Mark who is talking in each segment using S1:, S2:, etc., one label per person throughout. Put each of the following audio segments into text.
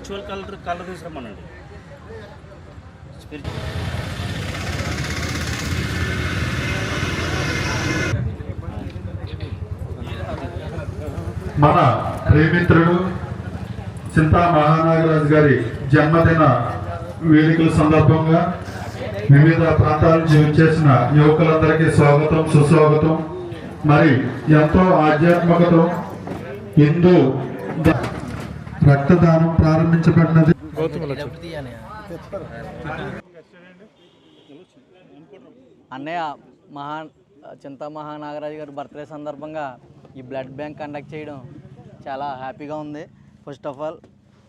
S1: Spiritual colour తీసుకురమ్మనండి.
S2: మన ప్రేమిత్రుడు చింతా మహానాగరాజు గారి జన్మదిన వేడుకల సందర్భంగా వివిధ ప్రాంతాల నుంచి వచ్చేసిన యువకులందరికీ స్వాగతం, సుస్వాగతం. మరి ఎంతో ఆధ్యాత్మికతో హిందూ రక్తదానం ప్రారంభించబడినది.
S3: అన్నయ్య చింతా మహానాగరాజు గారి బర్త్డే సందర్భంగా ఈ బ్లడ్ బ్యాంక్ కండక్ట్ చేయడం చాలా హ్యాపీగా ఉంది. First of all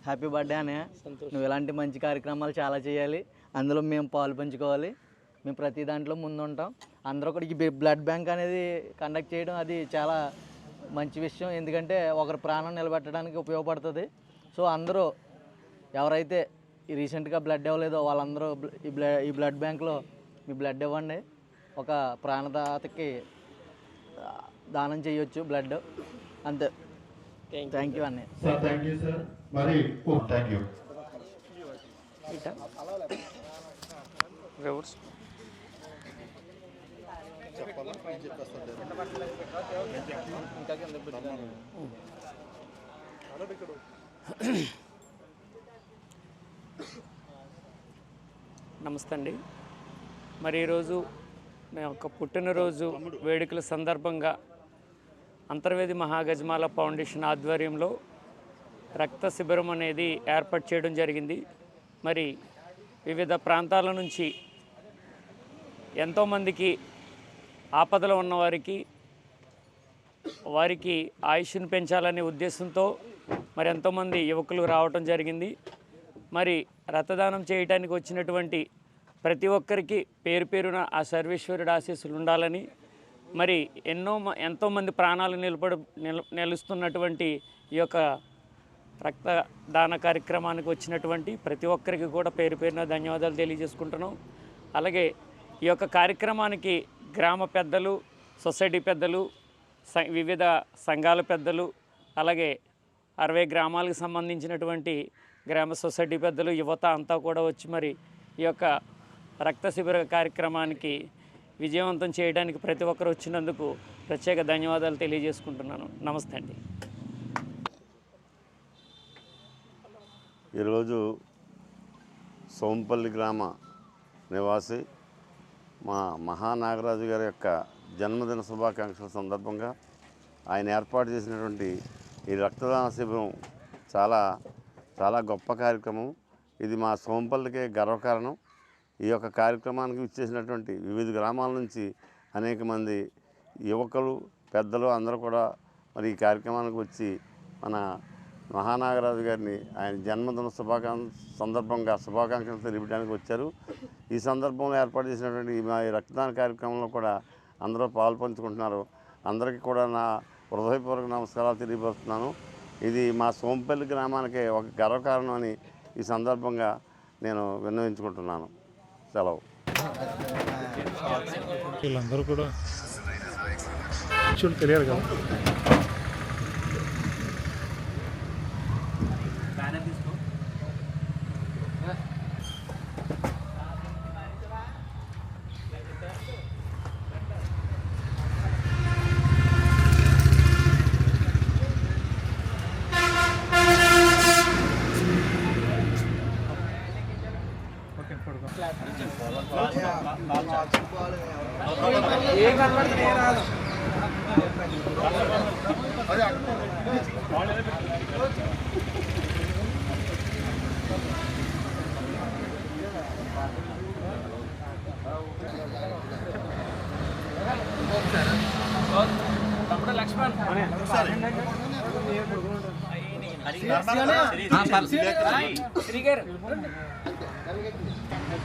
S3: happy birthday అన్నయ్య. నువ్వు ఇలాంటి మంచి కార్యక్రమాలు చాలా చేయాలి, అందులో మేము పాలు పంచుకోవాలి. మేము ప్రతి దాంట్లో ముందుంటాం. అందరూ కూడా ఈ బ్లడ్ బ్యాంక్ అనేది కండక్ట్ చేయడం అది చాలా మంచి విషయం, ఎందుకంటే ఒకరి ప్రాణం నిలబెట్టడానికి ఉపయోగపడుతుంది. సో అందరూ ఎవరైతే రీసెంట్గా బ్లడ్ ఇవ్వలేదో వాళ్ళందరూ ఈ బ్లడ్ బ్యాంక్లో మీ బ్లడ్ ఇవ్వండి. ఒక ప్రాణదాతకి దానం చేయొచ్చు బ్లడ్. అంతే. థ్యాంక్ యూ అన్నయ్య.
S4: నమస్తే అండి. మరి ఈరోజు నా యొక్క పుట్టినరోజు వేడుకల సందర్భంగా అంతర్వేది మహాగజమాల ఫౌండేషన్ ఆధ్వర్యంలో రక్త శిబిరం అనేది ఏర్పాటు చేయడం జరిగింది. మరి వివిధ ప్రాంతాల నుంచి ఎంతోమందికి ఆపదలో ఉన్నవారికి వారికి ఆయుష్ను పెంచాలనే ఉద్దేశంతో మరి ఎంతోమంది యువకులు రావటం జరిగింది. మరి రక్తదానం చేయడానికి వచ్చినటువంటి ప్రతి ఒక్కరికి పేరు పేరున ఆ సర్వేశ్వరుడు ఆశీస్సులు ఉండాలని, మరి ఎంతోమంది ప్రాణాలు నిలుస్తున్నటువంటి ఈ యొక్క రక్తదాన కార్యక్రమానికి వచ్చినటువంటి ప్రతి ఒక్కరికి కూడా పేరు పేరున ధన్యవాదాలు తెలియజేసుకుంటున్నాం. అలాగే ఈ యొక్క కార్యక్రమానికి గ్రామ పెద్దలు, సొసైటీ పెద్దలు, వివిధ సంఘాల పెద్దలు, అలాగే 60 గ్రామాలకు సంబంధించినటువంటి గ్రామ సొసైటీ పెద్దలు, యువత అంతా కూడా వచ్చి మరి ఈ యొక్క రక్త శిబిర కార్యక్రమానికి విజయవంతం చేయడానికి ప్రతి ఒక్కరు వచ్చినందుకు ప్రత్యేక ధన్యవాదాలు తెలియజేసుకుంటున్నాను. నమస్తే అండి.
S5: ఈరోజు సోంపల్లి గ్రామ నివాసి మా మహానాగరాజు గారి యొక్క జన్మదిన శుభాకాంక్షల సందర్భంగా ఆయన ఏర్పాటు చేసినటువంటి ఈ రక్తదాన శిబిరం చాలా గొప్ప కార్యక్రమం. ఇది మా సోంపల్లికే గర్వకారణం. ఈ యొక్క కార్యక్రమానికి ఇచ్చేసినటువంటి వివిధ గ్రామాల నుంచి అనేక మంది యువకులు, పెద్దలు అందరూ కూడా మరి ఈ కార్యక్రమానికి వచ్చి మన మహానాగరాజు గారిని ఆయన జన్మదిన సందర్భంగా శుభాకాంక్షలు తెలియడానికి వచ్చారు. ఈ సందర్భంలో ఏర్పాటు చేసినటువంటి మా రక్తదాన కార్యక్రమంలో కూడా అందరూ పాల్పంచుకుంటున్నారు. అందరికీ కూడా నా హృదయపూర్వక నమస్కారాలు తెలియపరుస్తున్నాను. ఇది మా సోంపల్లి గ్రామానికే ఒక గర్వకారణం అని ఈ సందర్భంగా నేను విన్నవించుకుంటున్నాను. సెలవు.
S2: వీళ్ళందరూ కూడా తెలియదు కదా.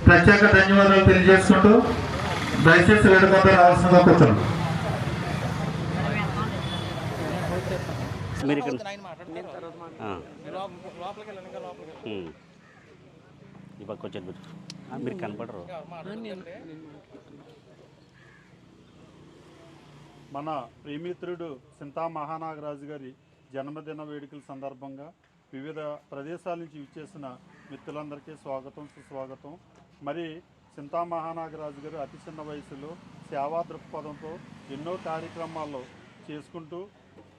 S2: ప్రత్యేక ధన్యవాదాలు తెలియజేసుకుంటూ దయచేసి వేడుకతో రావాల్సిందిగా కూర్చోండి.
S1: మీరు ఇక్కడ ఈ పక్క వచ్చేది మీరు కనపడరు.
S2: మన ప్రియమిత్రుడు చింతా మహానాగరాజు గారి జన్మదిన వేడుకల సందర్భంగా
S6: వివిధ ప్రదేశాల నుంచి విచ్చేసిన మిత్రులందరికీ స్వాగతం, సుస్వాగతం. మరి చింతా మహానాగరాజు గారు అతి చిన్న వయసులో సేవా దృక్పథంతో ఎన్నో కార్యక్రమాల్లో చేసుకుంటూ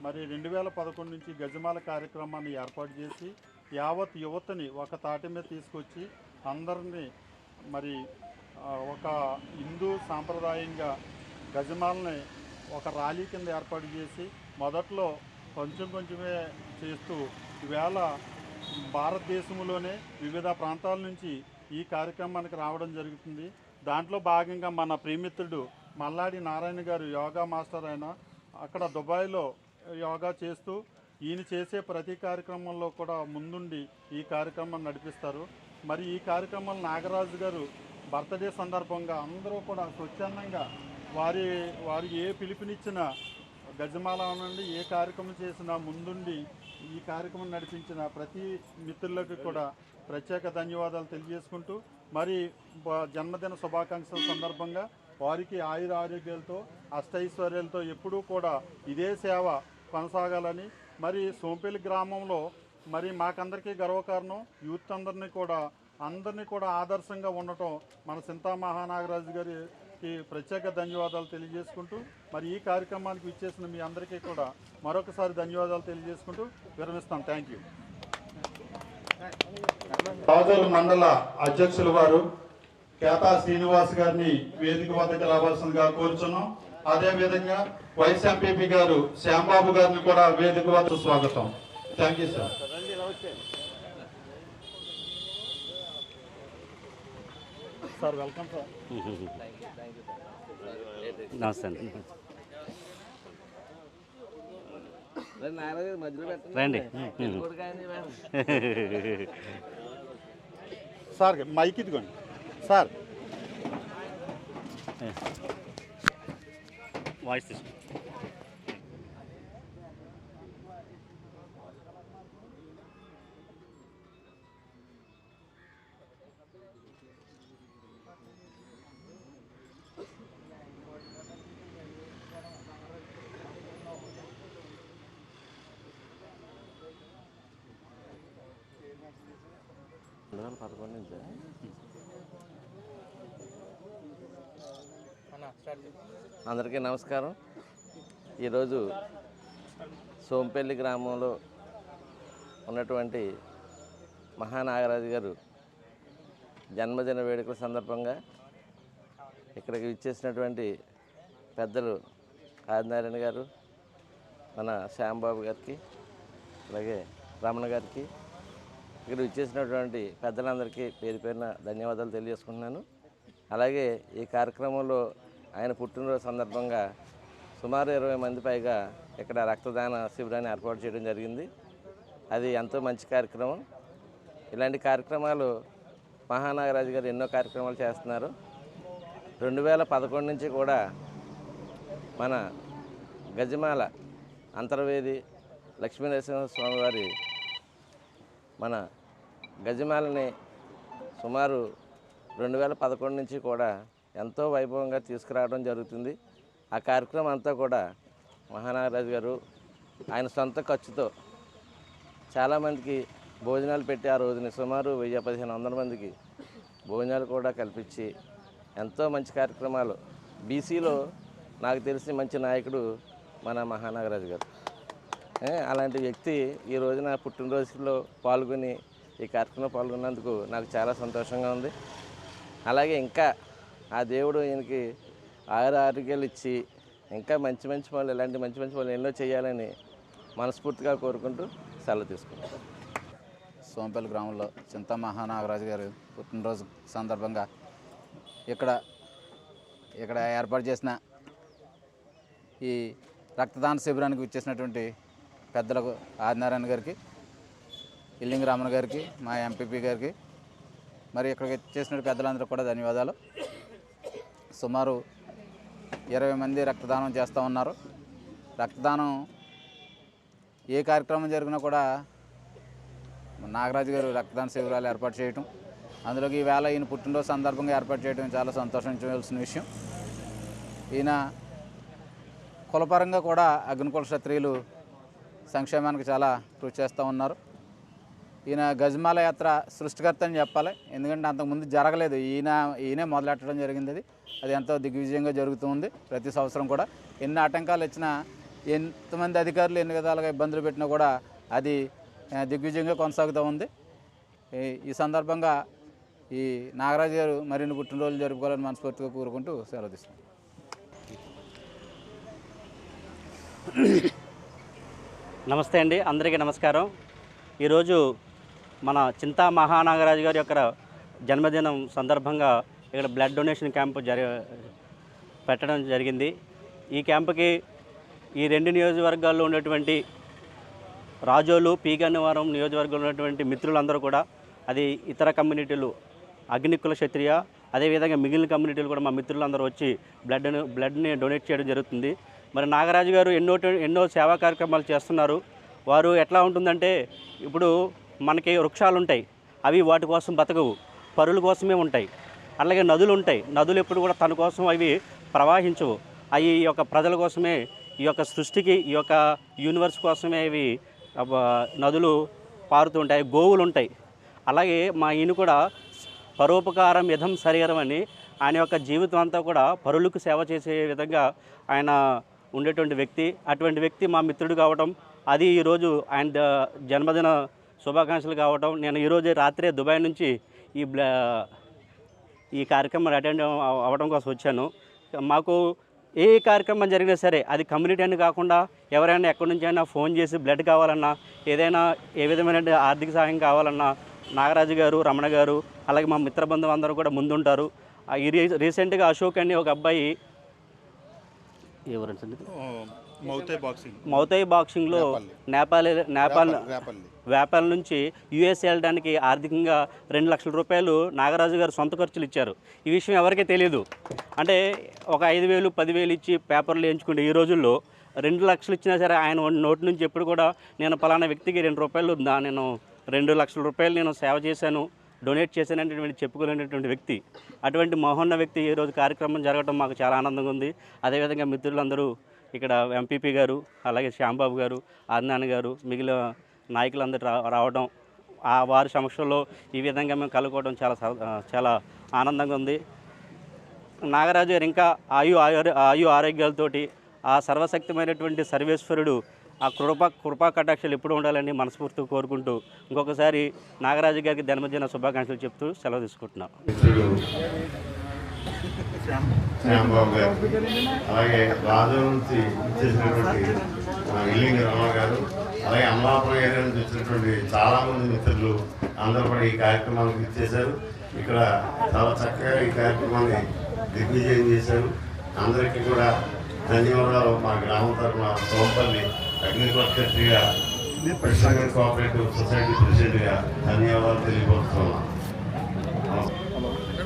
S6: మరి 2011 నుంచి గజమాల కార్యక్రమాన్ని ఏర్పాటు చేసి యావత్ యువతని ఒక తాటి మీద తీసుకొచ్చి అందరినీ మరి ఒక హిందూ సాంప్రదాయంగా గజమాలని ఒక ర్యాలీ కింద ఏర్పాటు చేసి మొదట్లో కొంచెమే చేస్తూ ఈవేళ భారతదేశంలోనే వివిధ ప్రాంతాల నుంచి ఈ కార్యక్రమానికి రావడం జరుగుతుంది. దాంట్లో భాగంగా మన ప్రియమిత్రుడు మల్లాడి నారాయణ గారు యోగా మాస్టర్ అయిన అక్కడ దుబాయ్లో యోగా చేస్తూ ఈయన చేసే ప్రతి కార్యక్రమంలో కూడా ముందుండి ఈ కార్యక్రమాన్ని నడిపిస్తారు. మరి ఈ కార్యక్రమంలో నాగరాజు గారు బర్త్డే సందర్భంగా అందరూ కూడా స్వచ్ఛందంగా వారి ఏ పిలుపునిచ్చిన గజమాల నుండి ఏ కార్యక్రమం చేసినా ముందుండి ఈ కార్యక్రమం నడిపించిన ప్రతి మిత్రులకు కూడా ప్రత్యేక ధన్యవాదాలు తెలియజేసుకుంటూ మరి జన్మదిన శుభాకాంక్షల సందర్భంగా వారికి ఆయుర ఆరోగ్యాలతో అష్టైశ్వర్యాలతో ఎప్పుడూ కూడా ఇదే సేవ కొనసాగాలని మరి సోంపల్లి గ్రామంలో మరి మాకందరికీ గర్వకారణం యూత్ అందరినీ కూడా ఆదర్శంగా ఉండటం మన చింతా మహానాగరాజు గారికి ప్రత్యేక ధన్యవాదాలు తెలియజేసుకుంటూ మరి ఈ కార్యక్రమానికి విచ్చేసిన మీ అందరికీ కూడా మరొకసారి ధన్యవాదాలు తెలియజేసుకుంటూ విరమిస్తాం. Thank you. రాజోలు మండల అధ్యక్షులు వారు కేతా శ్రీనివాస్ గారిని వేదిక వద్దకు రావాల్సిందిగా కోరుచున్నాం. అదేవిధంగా వైస్ ఎంపీపీ గారు శ్యాంబాబు గారిని కూడా వేదిక వద్ద స్వాగతం. Thank you sir. Sir welcome sir.
S1: నమస్తే అండి. రండి.
S6: సార్ మైక్ ఇదిగోండి సార్.
S1: వాయిస్ తీసుకో.
S7: అందరికీ నమస్కారం. ఈరోజు సోంపల్లి గ్రామంలో ఉన్నటువంటి మహానాగరాజు గారు జన్మదిన వేడుకల సందర్భంగా ఇక్కడికి విచ్చేసినటువంటి పెద్దలు ఆదినారాయణ గారు, మన శ్యాంబాబు గారికి, అలాగే రమణ గారికి, ఇక్కడ విచ్చేసినటువంటి పెద్దలందరికీ పేరు పేరున ధన్యవాదాలు తెలియజేసుకుంటున్నాను. అలాగే ఈ కార్యక్రమంలో ఆయన పుట్టినరోజు సందర్భంగా సుమారు 20 మంది పైగా ఇక్కడ రక్తదాన శిబిరాన్ని ఏర్పాటు చేయడం జరిగింది. అది ఎంతో మంచి కార్యక్రమం. ఇలాంటి కార్యక్రమాలు మహానాగరాజు గారు ఎన్నో కార్యక్రమాలు చేస్తున్నారు. 2011 నుంచి కూడా మన గజమాల అంతర్వేది లక్ష్మీనరసింహస్వామి వారి మన గజమాలని సుమారు 2011 నుంచి కూడా ఎంతో వైభవంగా తీసుకురావడం జరుగుతుంది. ఆ కార్యక్రమం అంతా కూడా మహానాగరాజు గారు ఆయన సొంత ఖర్చుతో చాలామందికి భోజనాలు పెట్టి ఆ రోజుని సుమారు 1000-1500 మందికి భోజనాలు కూడా కల్పించి ఎంతో మంచి కార్యక్రమాలు. బీసీలో నాకు తెలిసి మంచి నాయకుడు మన మహానాగరాజు గారు. అలాంటి వ్యక్తి ఈ రోజున పుట్టినరోజులో పాల్గొని ఈ కార్యక్రమంలో పాల్గొన్నందుకు నాకు చాలా సంతోషంగా ఉంది. అలాగే ఇంకా ఆ దేవుడు ఈయనకి ఆరోగ్యాలు ఇచ్చి ఇంకా మంచి పనులు, ఇలాంటి మంచి పనులు ఎన్నో చేయాలని మనస్ఫూర్తిగా కోరుకుంటూ సెలవు తీసుకుంటాం.
S8: సోంపల్లి గ్రామంలో చింతా మహానాగరాజు గారు పుట్టినరోజు సందర్భంగా ఇక్కడ ఏర్పాటు చేసిన ఈ రక్తదాన శిబిరానికి వచ్చేసినటువంటి పెద్దలకు ఆదినారాయణ గారికి, ఇల్లింగ రమణ గారికి, మా ఎంపీపీ గారికి, మరి ఇక్కడికి చేసిన పెద్దలందరూ కూడా ధన్యవాదాలు. సుమారు 20 మంది రక్తదానం చేస్తూ ఉన్నారు. రక్తదానం ఏ కార్యక్రమం జరిగినా కూడా నాగరాజు గారు రక్తదాన శిబిరాలు ఏర్పాటు చేయటం, అందులోకి ఈవేళ ఈయన పుట్టినరోజు సందర్భంగా ఏర్పాటు చేయడం చాలా సంతోషించవలసిన విషయం. ఈయన కులపరంగా కూడా అగ్నికుల క్షత్రియులు సంక్షేమానికి చాలా కృషి చేస్తూ ఉన్నారు. ఈయన గజమాల యాత్ర సృష్టికర్త అని చెప్పాలి. ఎందుకంటే అంతకుముందు జరగలేదు, ఈయనే మొదలెట్టడం జరిగింది. అది ఎంతో దిగ్విజయంగా జరుగుతుంది. ప్రతి సంవత్సరం కూడా ఎన్ని ఆటంకాలు వచ్చినా, ఎంతమంది అధికారులు ఎన్ని విధాలుగా ఇబ్బందులు పెట్టినా కూడా అది దిగ్విజయంగా కొనసాగుతూ ఉంది. ఈ సందర్భంగా ఈ నాగరాజు గారు మరిన్ని పుట్టినరోజులు జరుపుకోవాలని మనస్ఫూర్తిగా కోరుకుంటూ సెలవు తీసుకుంటాం.
S1: నమస్తే అండి, అందరికీ నమస్కారం. ఈరోజు మన చింతా మహానాగరాజు గారి యొక్క జన్మదినం సందర్భంగా ఇక్కడ బ్లడ్ డొనేషన్ క్యాంపు పెట్టడం జరిగింది. ఈ క్యాంపుకి ఈ 2 నియోజకవర్గాల్లో ఉన్నటువంటి రాజోలు, పీగన్నవరం నియోజకవర్గంలో ఉన్నటువంటి మిత్రులందరూ కూడా, అది ఇతర కమ్యూనిటీలు, అగ్నికుల క్షత్రియ, అదేవిధంగా మిగిలిన కమ్యూనిటీలు కూడా మా మిత్రులందరూ వచ్చి బ్లడ్ని డొనేట్ చేయడం జరుగుతుంది. మరి నాగరాజు గారు ఎన్నో సేవా కార్యక్రమాలు చేస్తున్నారు. వారు ఎట్లా ఉంటుందంటే, ఇప్పుడు మనకి వృక్షాలు ఉంటాయి, అవి వాటి కోసం బతకవు, పరుల కోసమే ఉంటాయి. అలాగే నదులు ఉంటాయి, నదులు ఎప్పుడు కూడా తన కోసం అవి ప్రవహించవు, అవి ఈ యొక్క ప్రజల కోసమే, ఈ యొక్క సృష్టికి, ఈ యొక్క యూనివర్స్ కోసమే ఇవి నదులు పారుతూ ఉంటాయి. గోవులు ఉంటాయి. అలాగే మా ఈయన కూడా పరోపకారం యథం శరీరం అని ఆయన యొక్క జీవితం అంతా కూడా పరులకు సేవ చేసే విధంగా ఆయన ఉండేటువంటి వ్యక్తి. అటువంటి వ్యక్తి మా మిత్రుడు కావటం, అది ఈరోజు ఆయన జన్మదిన శుభాకాంక్షలు కావటం. నేను ఈరోజు రాత్రే దుబాయ్ నుంచి ఈ కార్యక్రమం అటెండ్ అవ్వడం కోసం వచ్చాను. మాకు ఏ కార్యక్రమం జరిగినా సరే, అది కమ్యూనిటీ అని కాకుండా ఎవరైనా ఎక్కడి నుంచి అయినా ఫోన్ చేసి బ్లడ్ కావాలన్నా, ఏదైనా ఏ విధమైన ఆర్థిక సహాయం కావాలన్నా నాగరాజు గారు, రమణ గారు, అలాగే మా మిత్ర బంధువు అందరూ కూడా ముందుంటారు. రీసెంట్గా అశోక్ అని ఒక అబ్బాయి మౌతై బాక్సింగ్లో నేపాల్ నుంచి యుఎస్ వెళ్ళడానికి ఆర్థికంగా 2 లక్షల రూపాయలు నాగరాజు గారు సొంత ఖర్చులు ఇచ్చారు. ఈ విషయం ఎవరికీ తెలియదు. అంటే ఒక 5,000, 10,000 ఇచ్చి పేపర్లు వేయించుకుంటే ఈ రోజుల్లో 2 లక్షలు ఇచ్చినా సరే ఆయన నోటి నుంచి ఎప్పుడు కూడా నేను పలానా వ్యక్తికి 2 లక్షల రూపాయలు నేను సేవ చేశాను, డొనేట్ చేశాననేటువంటి చెప్పుకోలేనటువంటి వ్యక్తి. అటువంటి మహోన్న వ్యక్తి ఈరోజు కార్యక్రమం జరగడం మాకు చాలా ఆనందంగా ఉంది. అదేవిధంగా మిత్రులందరూ ఇక్కడ ఎంపీపీ గారు, అలాగే శ్యాంబాబు గారు, ఆదినాన్న గారు, మిగిలిన నాయకులందరూ రావడం, వారి సమక్షంలో ఈ విధంగా మేము కలుసుకోవడం చాలా ఆనందంగా ఉంది. నాగరాజు గారు ఇంకా ఆయు ఆరోగ్యాలతోటి ఆ సర్వశక్తిమైనటువంటి సర్వేశ్వరుడు ఆ కృపా కటాక్షాలు ఎప్పుడు ఉండాలని మనస్ఫూర్తిగా కోరుకుంటూ ఇంకొకసారి నాగరాజు గారికి జన్మదిన శుభాకాంక్షలు చెప్తూ సెలవు తీసుకుంటున్నాం.
S5: శ్యాంబాబు గారు, అలాగే రాజు నుంచి ఇచ్చేసినటువంటి ఇల్లింగి రమణ గారు, అలాగే అమలాపురం ఏరియా నుంచి వచ్చినటువంటి చాలామంది మిత్రులు అందరూ కూడా ఈ కార్యక్రమానికి ఇచ్చేశారు. ఇక్కడ చాలా చక్కగా ఈ కార్యక్రమాన్ని దిగ్విజయం చేశారు. అందరికీ కూడా ధన్యవాదాలు. మా గ్రామం తరఫున సోంపల్లి అగ్నికుల కృష్ణాగిరి కోఆపరేటివ్ సొసైటీ ప్రెసిడెంట్గా ధన్యవాదాలు తెలియపరుస్తున్నాం.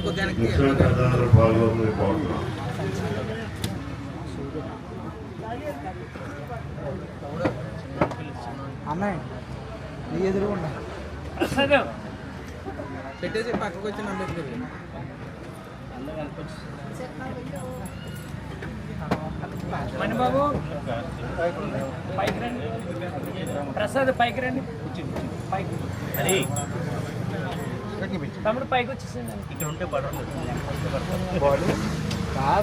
S5: ముఖ్యమైన పెద్దలందరూ పాల్గొని కోరుతున్నాం.
S9: అమ్మాయి నీ ఎదురుకుండా పెట్టేసి పక్కకు వచ్చి అంబేద్కర్
S4: మణిబాబు పైకి రండి, ప్రసాద్ పైకి రండి, పైకి తమ్ముడు పైకి వచ్చేసింది. ఇక్కడ ఉంటే పడలేదు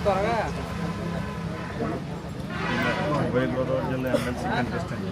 S9: త్వరగా.
S6: గోదావరి జిల్లా ఎమ్మెల్సీ కంటెస్టెంట్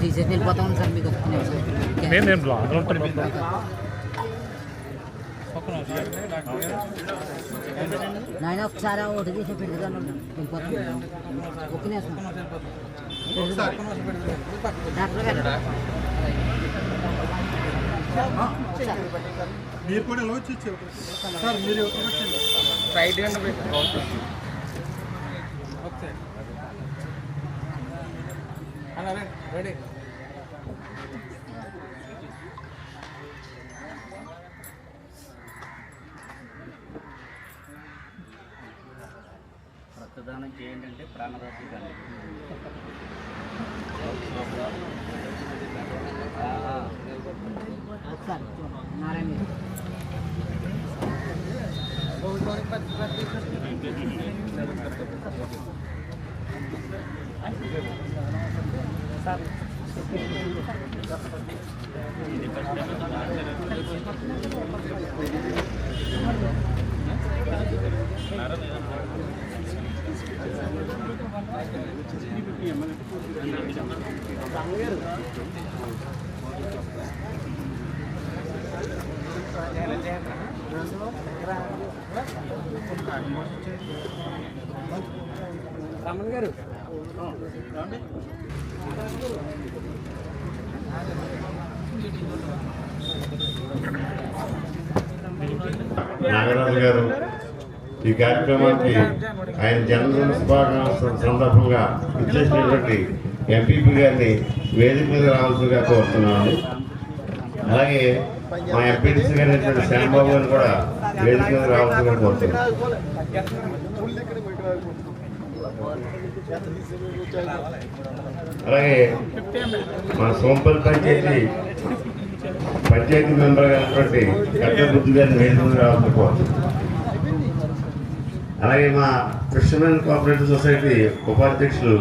S9: తీసేసి వెళ్ళిపోతాం సార్. మీకు
S2: నేను బ్లాగ్లో ఉంటాను.
S9: నాయన ఒకసారి ఒకటి తీసి పెట్టుదాను వెళ్ళిపోతాం. ఒక్క నిమిషం డాక్టర్ గారు
S6: మీరు కూడా ఎలా వచ్చి సార్, మీరు
S9: రైట్ హ్యాండ్ రెడీ.
S1: రక్తదానం చేయండి అంటే ప్రాణదాతలు కానీ.
S9: నారాయణ
S3: రామన్ గారు
S5: నాగరాజు గారు ఈ కార్యక్రమానికి ఆయన జన్మదిన శుభాకాంక్షల సందర్భంగా ఇచ్చేసినటువంటి ఎంపీపీ గారిని వేదిక మీద రావాల్సిందిగా కోరుతున్నాను. అలాగే మా ఎంపీటీసీ గారు అయినటువంటి శ్యాంబాబు గారిని కూడా వేదిక మీద రావాల్సిందిగా కోరుతున్నాను. అలాగే మన సోంపల్లి పంచాయతీ మెంబర్ అయినటువంటి కట్ట బుద్ధి గారిని వేదిక మీద రావాల్సిందిగా కోరుతున్నాను. అలాగే మా క్రిస్టియన్ కోఆపరేటివ్ సొసైటీ ఉపాధ్యక్షులు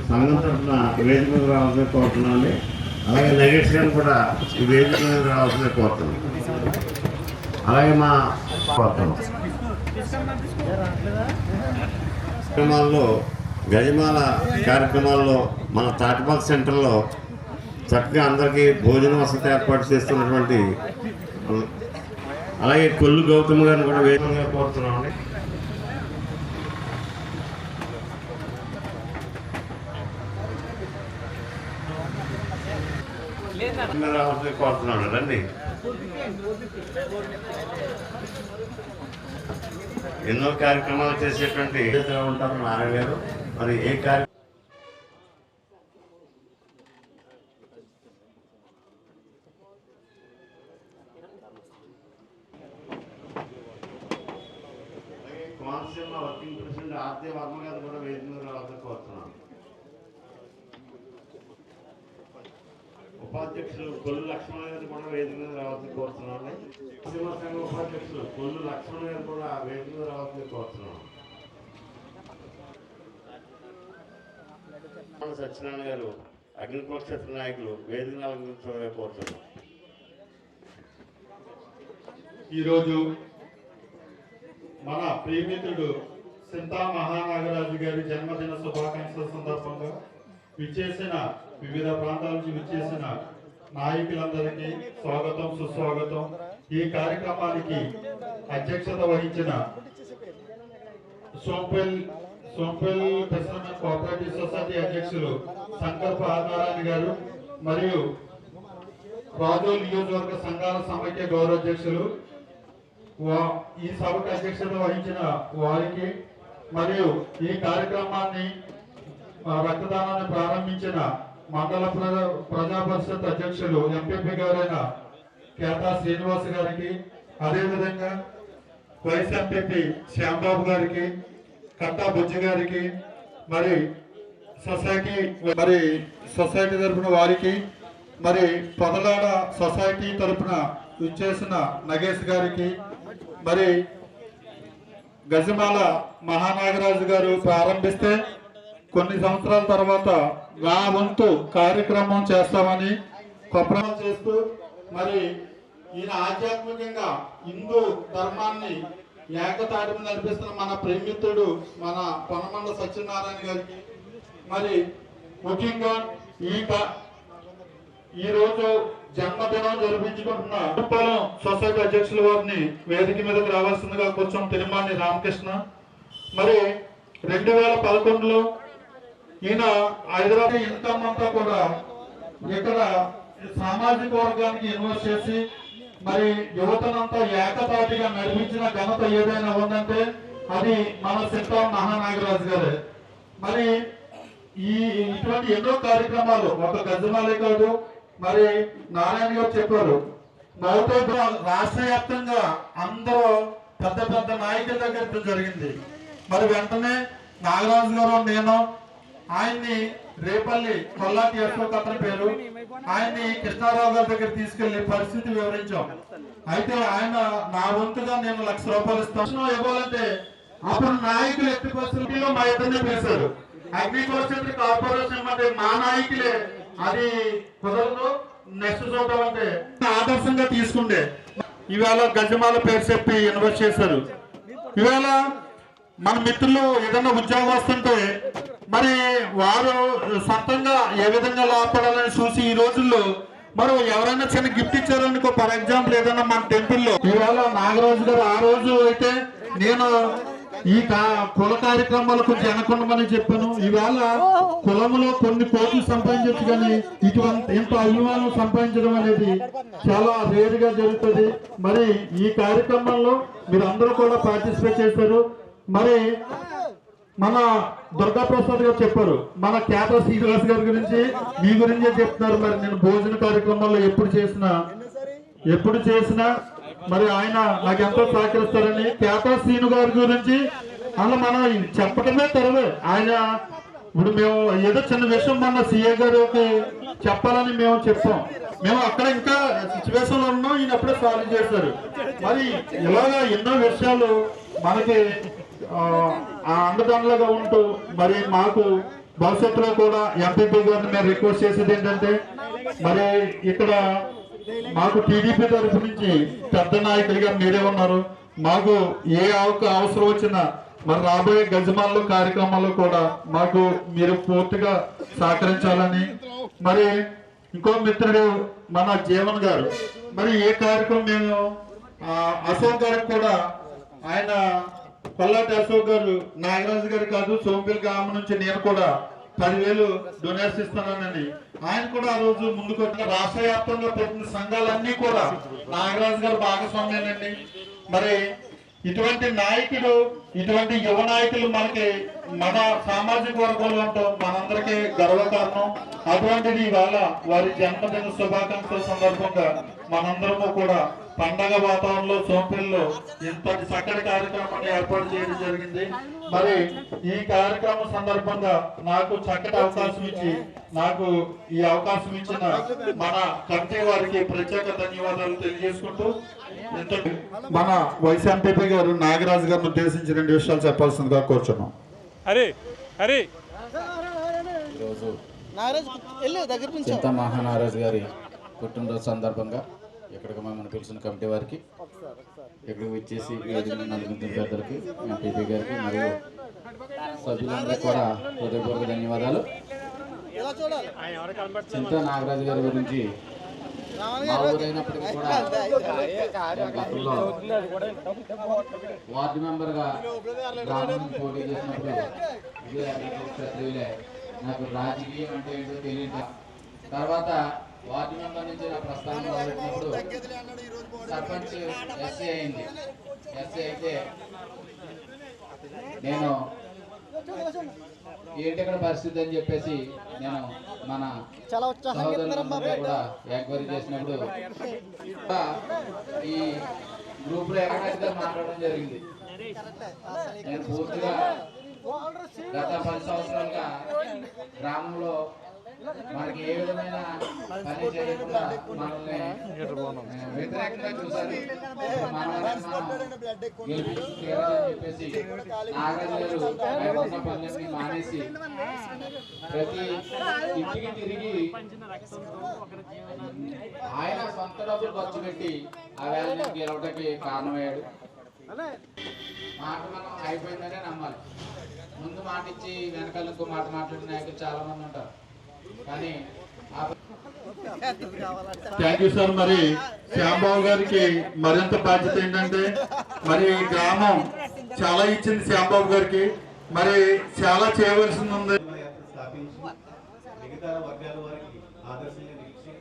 S5: సంఘం తరఫున వేదిక మీద రావాల్సిన కోరుతున్నాను. అలాగే నగేష్ గారిని కూడా ఈ వేదిక మీద రావాల్సిన కోరుతున్నాను. అలాగే మా కార్యక్రమాల్లో గజమాల కార్యక్రమాల్లో మన తాటిపాక సెంటర్లో చక్కగా అందరికీ భోజన వసతి ఏర్పాటు చేస్తున్నటువంటి అలాగే కొల్లు గౌతమ్ గారిని కూడా వేదికగా కోరుతున్నామండి. కోరుతున్నాను రండి. ఎన్నో కార్యక్రమాలు చేసేటువంటి ఉంటారు నారాయణ గారు. మరి ఏ కార్యక్రమం కోనసీమ వర్కింగ్ ప్రెసిడెంట్ ఆర్తి వర్మ గారు కూడా వేదిక మీద రావాలని కోరుతున్నాను. ఉపాధ్యక్షులు కొల్లు లక్ష్మణ గారు కూడా వేదిక మీద రావాలని కోరుతున్నాను. కోనసీమ సంఘ ఉపాధ్యక్షులు కొల్లు లక్ష్మణ గారు కూడా వేదిక మీద రావాలని కోరుతున్నాను. సత్యనారాయణ గారు అగ్నికుల క్షేత్ర నాయకులు వేదిక అలంకరించడం కోరుతున్నాను.
S6: ఈరోజు మన ప్రియమిత్రుడు సింతా మహానాగరాజు గారి జన్మదిన శుభాకాంక్షల సందర్భంగా విచ్చేసిన వివిధ ప్రాంతాల నుంచి విచ్చేసిన నాయకులందరికీ స్వాగతం సుస్వాగతం. ఈ కార్యక్రమానికి అధ్యక్షత వహించిన సోంపల్లి ఫిషర్మెన్ కోఆపరేటివ్ సొసైటీ అధ్యక్షులు శంకర్ ఆదినారాయణ గారు మరియు రాజోల్ నియోజకవర్గ సంఘాల సమైక్య గౌరవాధ్యక్షులు ఈ సభకు అధ్యక్షత వహించిన వారికి మరియు ఈ కార్యక్రమాన్ని రక్తదానాన్ని ప్రారంభించిన మండల ప్రజా పరిషత్ అధ్యక్షులు ఎంపీపీ గారైన కేతా శ్రీనివాస్ గారికి, అదేవిధంగా వైస్ ఎంపీపీ శ్యాంబాబు గారికి, కట్టా బుజ్జి గారికి, మరి సొసైటీ తరఫున వారికి, మరి పొదలాడ సొసైటీ తరఫున విచ్చేసిన నగేష్ గారికి, మరి గజమాల మహానాగరాజు గారు ప్రారంభిస్తే కొన్ని సంవత్సరాల తర్వాత నా వంతు కార్యక్రమం చేస్తామని కొప్పరం చేస్తూ, మరి ఈయన ఆధ్యాత్మికంగా హిందూ ధర్మాన్ని ఏకతాటి మీద నడిపిస్తున్న మన ప్రేమితుడు మన పొనమండ సత్యనారాయణ గారికి, మరి ముఖ్యంగా ఈ రోజు జన్మదినం జరిపించుకుంటున్న ఉప్పలం సొసైటీ అధ్యక్షుల వారిని వేదిక మీదకి రావాల్సిందిగా కొంచెం తిరుమల రామకృష్ణ. మరి 2011లో ఈయన హైదరాబాద్ ఇన్కమ్ అంతా కూడా ఇక్కడ సామాజిక వర్గానికి ఇన్వెస్ట్ చేసి మరి యువతనంతా ఏకతాటిగా నడిపించిన ఘనత ఏదైనా ఉందంటే అది మన చింతా మహానాగరాజు గారే. మరి ఇటువంటి ఎన్నో కార్యక్రమాలు ఒక గజమాలే కాదు, మరి నారాయణ గారు చెప్పారు రాష్ట్ర వ్యాప్తంగా అందరూ పెద్ద పెద్ద నాయకుల దగ్గర జరిగింది. మరి వెంటనే నాగరాజు గారు నేను ఆయన్ని రేపల్లి కొల్లాటి అశోక్ అతని పేరు, ఆయన్ని కృష్ణారావు గారి దగ్గర తీసుకెళ్లి పరిస్థితి వివరించాం. అయితే ఆయన నా వంతుగా నేను ₹1,00,000 ఇస్తాను ఇవ్వాలంటే అప్పుడు నాయకులు ఎట్టి పరిస్థితుల్లో మా ఇద్దరిని పిలిచారు. అగ్రికల్చర్ కార్పొరేషన్ అంటే మా నాయకులే అది కుదరదు, నెక్స్ట్ చూద్దాం అంటే ఆదర్శంగా తీసుకుండే ఇవాళ గజమాల పేరు చెప్పి ఇన్వెస్ట్ చేశారు. ఇవాళ మన మిత్రులు ఏదైనా ఉద్యోగం వస్తుంటే మరి వారు సొంతంగా ఏ విధంగా లాభపడాలని చూసి ఈ రోజుల్లో మరి ఎవరైనా చిన్న గిఫ్ట్ ఇచ్చారనుకో, ఫర్ ఎగ్జాంపుల్ ఏదైనా మన టెంపుల్లో ఇవాళ నాగరాజు గారు ఆ రోజు అయితే నేను ఈ కుల కార్యక్రమాలు కొంచెం వెనకొండమని చెప్పాను. ఈవేళ కులంలో కొన్ని కోట్లు సంపాదించవచ్చు, కానీ ఇటువంటి ఇంత అభిమానం సంపాదించడం అనేది చాలా రేరుగా జరుగుతుంది. మరి ఈ కార్యక్రమంలో మీరు అందరూ కూడా పార్టిసిపేట్ చేశారు. మరి మన దుర్గాప్రసాద్ గారు చెప్పారు, మన కేట శ్రీనివాస్ గారి గురించి మీ గురించే చెప్తున్నారు. మరి నేను భోజన కార్యక్రమాల్లో ఎప్పుడు చేసినా మరి ఆయన నాకు ఎంతో సహకరిస్తారని కేట శ్రీను గారి గురించి అలా మనం చెప్పటమే తెరవే. ఆయన ఇప్పుడు మేము ఏదో చిన్న విషయం మన సీఏ గారికి చెప్పాలని మేము చెప్పాం. మేము అక్కడ ఇంకా సిచ్యువేషన్ లో ఉన్నాం, ఈయన అప్పుడే సాల్వ్ చేశారు. మరి ఇలాగా ఎన్నో విషయాలు మనకి అండదండలుగా ఉంటూ మరి మాకు భవిష్యత్తులో కూడా ఎంపీపీ గారిని మేము రిక్వెస్ట్ చేసేది ఏంటంటే మరి ఇక్కడ మాకు టీడీపీ తరఫు నుంచి పెద్ద నాయకులుగా మీరే ఉన్నారు. మాకు ఏ అవసరం వచ్చినా మరి రాబోయే గజమాల్లో కార్యక్రమాల్లో కూడా మాకు మీరు పూర్తిగా సహకరించాలని. మరి ఇంకో మిత్రుడు మన జీవన్ గారు, మరి ఏ కార్యక్రమం మేము అశోక్ గారికి కూడా ఆయన కొల్లాటి అశోక్ గారు నాగరాజు గారు కాదు, సోంపేల్ గ్రామం నుంచి నేను కూడా 10,000 డొనేషన్ ఇస్తానని ఆయన కూడా ఆ రోజు ముందుకు వచ్చిన రాష్ట్ర వ్యాప్తంగా పెట్టిన సంఘాలన్నీ కూడా నాగరాజు గారు భాగస్వామ్యానండి. మరి ఇటువంటి నాయకులు, ఇటువంటి యువ నాయకులు మనకి మన సామాజిక వర్గంలో ఉంటాం, మనందరికీ గర్వకారణం. అటువంటిది ఇవాళ వారి జన్మదిన శుభాకాంక్షల సందర్భంగా మనందరము కూడా పండగ వాతావరణంలో సోంపేల్లో ఇంతటి చక్కటి కార్యక్రమాన్ని ఏర్పాటు చేయడం జరిగింది. మరి ఈ కార్యక్రమం సందర్భంగా నాకు చక్కటి అవకాశం ఇచ్చి నాకు ఈ అవకాశం ఇచ్చిన మన కమిటీ వారికి ప్రత్యేక ధన్యవాదాలు తెలియజేసుకుంటూ మన వైస్ ఎంపీపీ గారు నాగరాజు గారిని ఉద్దేశించి 2 విషయాలు చెప్పాల్సిందిగా కోరుచున్నాం.
S8: ఈరోజు చింతా మహానాగరాజు గారి పుట్టినరోజు సందర్భంగా ఇక్కడికి మమ్మల్ని పిలిచిన కమిటీ వారికి, ఇక్కడికి వచ్చేసి నలుగురు పెద్దలకి, ఎంపీపీ గారికి మరియు సభ్యులందరికీ కూడా హృదయపూర్వక ధన్యవాదాలు. చింతా నాగరాజు గారి గురించి మా ఊరైనప్పటికీ కూడా గతంలో వార్డు మెంబర్గా గ్రామం పోటీ చేసినప్పుడు క్షత్రియులే, నాకు రాజకీయం అంటే ఏంటో తెలియదు. తర్వాత వార్డు మెంబర్ నుంచి నా ప్రస్థానం మొదలెట్టినప్పుడు సర్పంచ్ ఎస్సీ అయింది. ఎస్సీ అయితే నేను ఏంటి ఇక్కడ పరిస్థితి అని చెప్పేసి నేను మన సహోదరులందరూ కూడా ఎంక్వైరీ చేసినప్పుడు ఈ గ్రూప్ లో ఎక్కడైతే మాట్లాడడం జరిగింది. నేను పూర్తిగా గత 10 సంవత్సరాలుగా గ్రామంలో మనకి ఏ విధమైన పని చేయకుండా మనల్ని వ్యతిరేకంగా చూశారు. చెప్పేసి నాగరాజు గారు ఉన్న పనులన్నీ మానేసి ప్రతి ఇంటికి తిరిగి ఆయన సొంత డబ్బులు ఖర్చు పెట్టి ఆ వేళ గెలవడానికి కారణమయ్యాడు. మాట మనం అయిపోయిందనే నమ్మాలి. ముందు మాట ఇచ్చి వెనకాల ఇంకో మాట మాట్లాడిన నాయకులు చాలా మంది ఉంటారు. కానీ
S6: థ్యాంక్ యూ సార్. మరి శ్యాంబాబు గారికి మరింత బాధ్యత ఏంటంటే మరి గ్రామం చాలా ఇచ్చింది శ్యాంబాబు గారికి, మరి చాలా చేయవలసింది ఉంది.
S10: స్కీమ్స్ మిగతా వర్గాల వారికి ఆదర్శంగా నిలిచి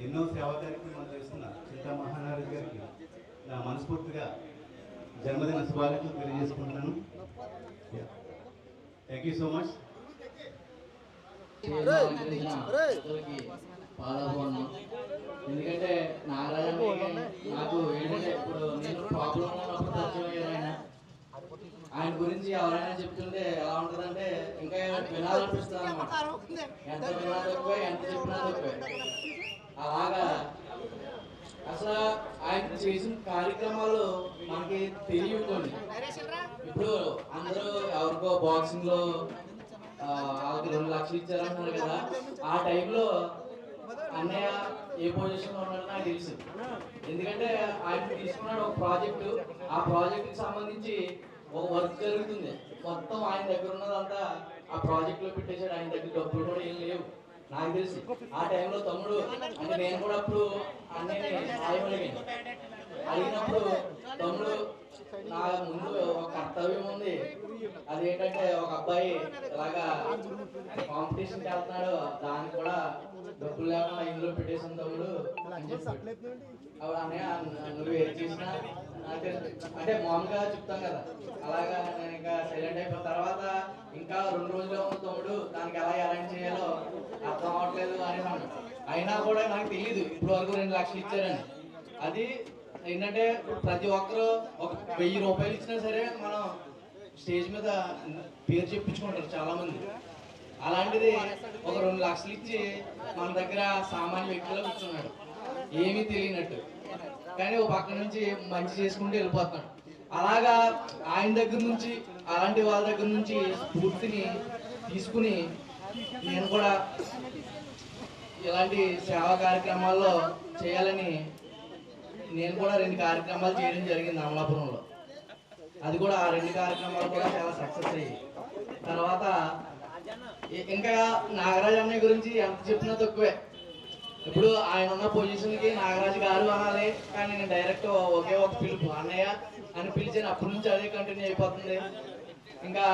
S10: ఎన్నో సేవా కార్యక్రమాలు చేస్తున్న చింతా మహానారాయణ గారికి నా మనస్ఫూర్తిగా జన్మదిన శుభాకాంక్షలు తెలియజేసుకుంటున్నాను. Thank you so much.
S3: ఎందుకంటే నాగరాజు నాకు ఏంటంటే ఇప్పుడు నేను ప్రాబ్లం ఉన్నప్పుడు పరిచయం అయ్యారు. ఆయన గురించి ఎవరైనా చెప్తుంటే ఎలా ఉంటుందంటే ఇంకా వినాలనిపిస్తుంది అన్నమాట. ఎంత వినా తక్కువే, ఎంత చెప్పినా తక్కువే. అలాగా అసలు ఆయన చేసిన కార్యక్రమాలు మనకి తెలియవు కొన్ని. ఇప్పుడు అందరూ ఎవరికో బాక్సింగ్ లో వాళ్ళకి 2 లక్షలు ఇచ్చారంటున్నారు కదా, ఆ టైంలో అన్నయ్య ఏ పొజిషన్ లో ఉన్నాడో నాకు తెలుసు. ఎందుకంటే ఆయన తీసుకున్నాడు ఒక ప్రాజెక్టు, ఆ ప్రాజెక్టుకి సంబంధించి ఒక వర్క్ జరుగుతుంది, మొత్తం ఆయన దగ్గర ఉన్నదంతా ఆ ప్రాజెక్ట్ లో పెట్టేశాడు. ఆయన దగ్గర డబ్బులు కూడా ఏం లేవు నాకు తెలిసి. ఆ టైంలో తమ్ముడు అంటే నేను కూడా అప్పుడు అన్నయ్యని సాయం అడిగినప్పుడు తమ్ముడు నా ముందు ఒక కర్తవ్యం ఉంది, అదేంటంటే ఒక అబ్బాయి ఇలాగా కాంపిటీషన్కి వెళ్తున్నాడు, దానికి కూడా డబ్బులు లేకుండా ఇందులో పెట్టేసిన తమ్ముడు అని చెప్పాడు. అప్పుడు అన్నయ్య నువ్వు ఏం చేసినా అంటే మామూలుగా చెప్తాం కదా, అలాగా నేను ఇంకా సైలెంట్ అయిపోయిన తర్వాత ఇంకా 2 రోజులు ఉన్న తమ్ముడు దానికి ఎలా అరేంజ్ చేయాలో అర్థం అవ్వట్లేదు అని అన్నాడు. అయినా కూడా నాకు తెలియదు ఇప్పుడు వరకు 2 లక్షలు ఇచ్చారని. అది ఏంటంటే ప్రతి ఒక్కరు ఒక 1000 రూపాయలు ఇచ్చినా సరే మనం స్టేజ్ మీద పేరు చెప్పించుకుంటారు చాలా మంది. అలాంటిది ఒక 2 లక్షలు ఇచ్చి మన దగ్గర సామాన్య వ్యక్తిలో కూర్చున్నాడు, ఏమీ తెలియనట్టు, కానీ ఒక పక్క నుంచి మంచి చేసుకుంటూ వెళ్ళిపోతున్నాడు. అలాగా ఆయన దగ్గర నుంచి అలాంటి వాళ్ళ దగ్గర నుంచి స్ఫూర్తిని తీసుకుని నేను కూడా ఇలాంటి సేవా కార్యక్రమాల్లో చేయాలని నేను కూడా 2 కార్యక్రమాలు చేయడం జరిగింది అమలాపురంలో. అది కూడా ఆ 2 కార్యక్రమాలు కూడా చాలా సక్సెస్ అయ్యాయి. తర్వాత ఇంకా నాగరాజు అన్నయ్య గురించి ఎంత చెప్పినా తక్కువే. ఇప్పుడు ఆయన ఉన్న పొజిషన్కి నాగరాజు గారు అనాలి, కానీ నేను డైరెక్ట్ ఒకే ఒక పిలుపు అన్నయ్య అని పిలిచాను, అప్పటి నుంచి అదే కంటిన్యూ అయిపోతుంది. ఇంకా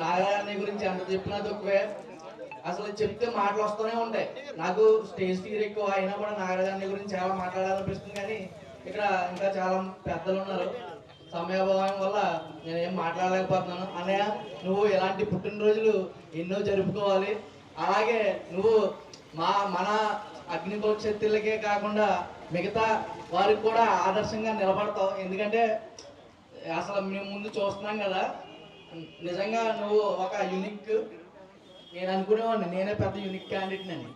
S3: నాగరాజు అన్నయ్య గురించి ఎంత చెప్పినా తక్కువే. అసలు చెప్తే మాటలు వస్తూనే ఉంటాయి. నాకు స్టేజ్ ఫియర్ ఎక్కువ అయినా కూడా నాగరాజు అన్నయ్య గురించి చాలా మాట్లాడాలనిపిస్తుంది, కానీ ఇక్కడ ఇంకా చాలా పెద్దలు ఉన్నారు, సమయాభావం వల్ల నేనేం మాట్లాడలేకపోతున్నాను. అన్నయ్య నువ్వు ఇలాంటి పుట్టినరోజులు ఎన్నో జరుపుకోవాలి, అలాగే నువ్వు మన అగ్ని భవిష్యత్తులకే కాకుండా మిగతా వారికి కూడా ఆదర్శంగా నిలబడతావు. ఎందుకంటే అసలు మేము ముందు చూస్తున్నాం కదా, నిజంగా నువ్వు ఒక యూనిక్, నేను అనుకునేవాడిని నేనే పెద్ద యూనిక్ క్యాండిడేట్ అని.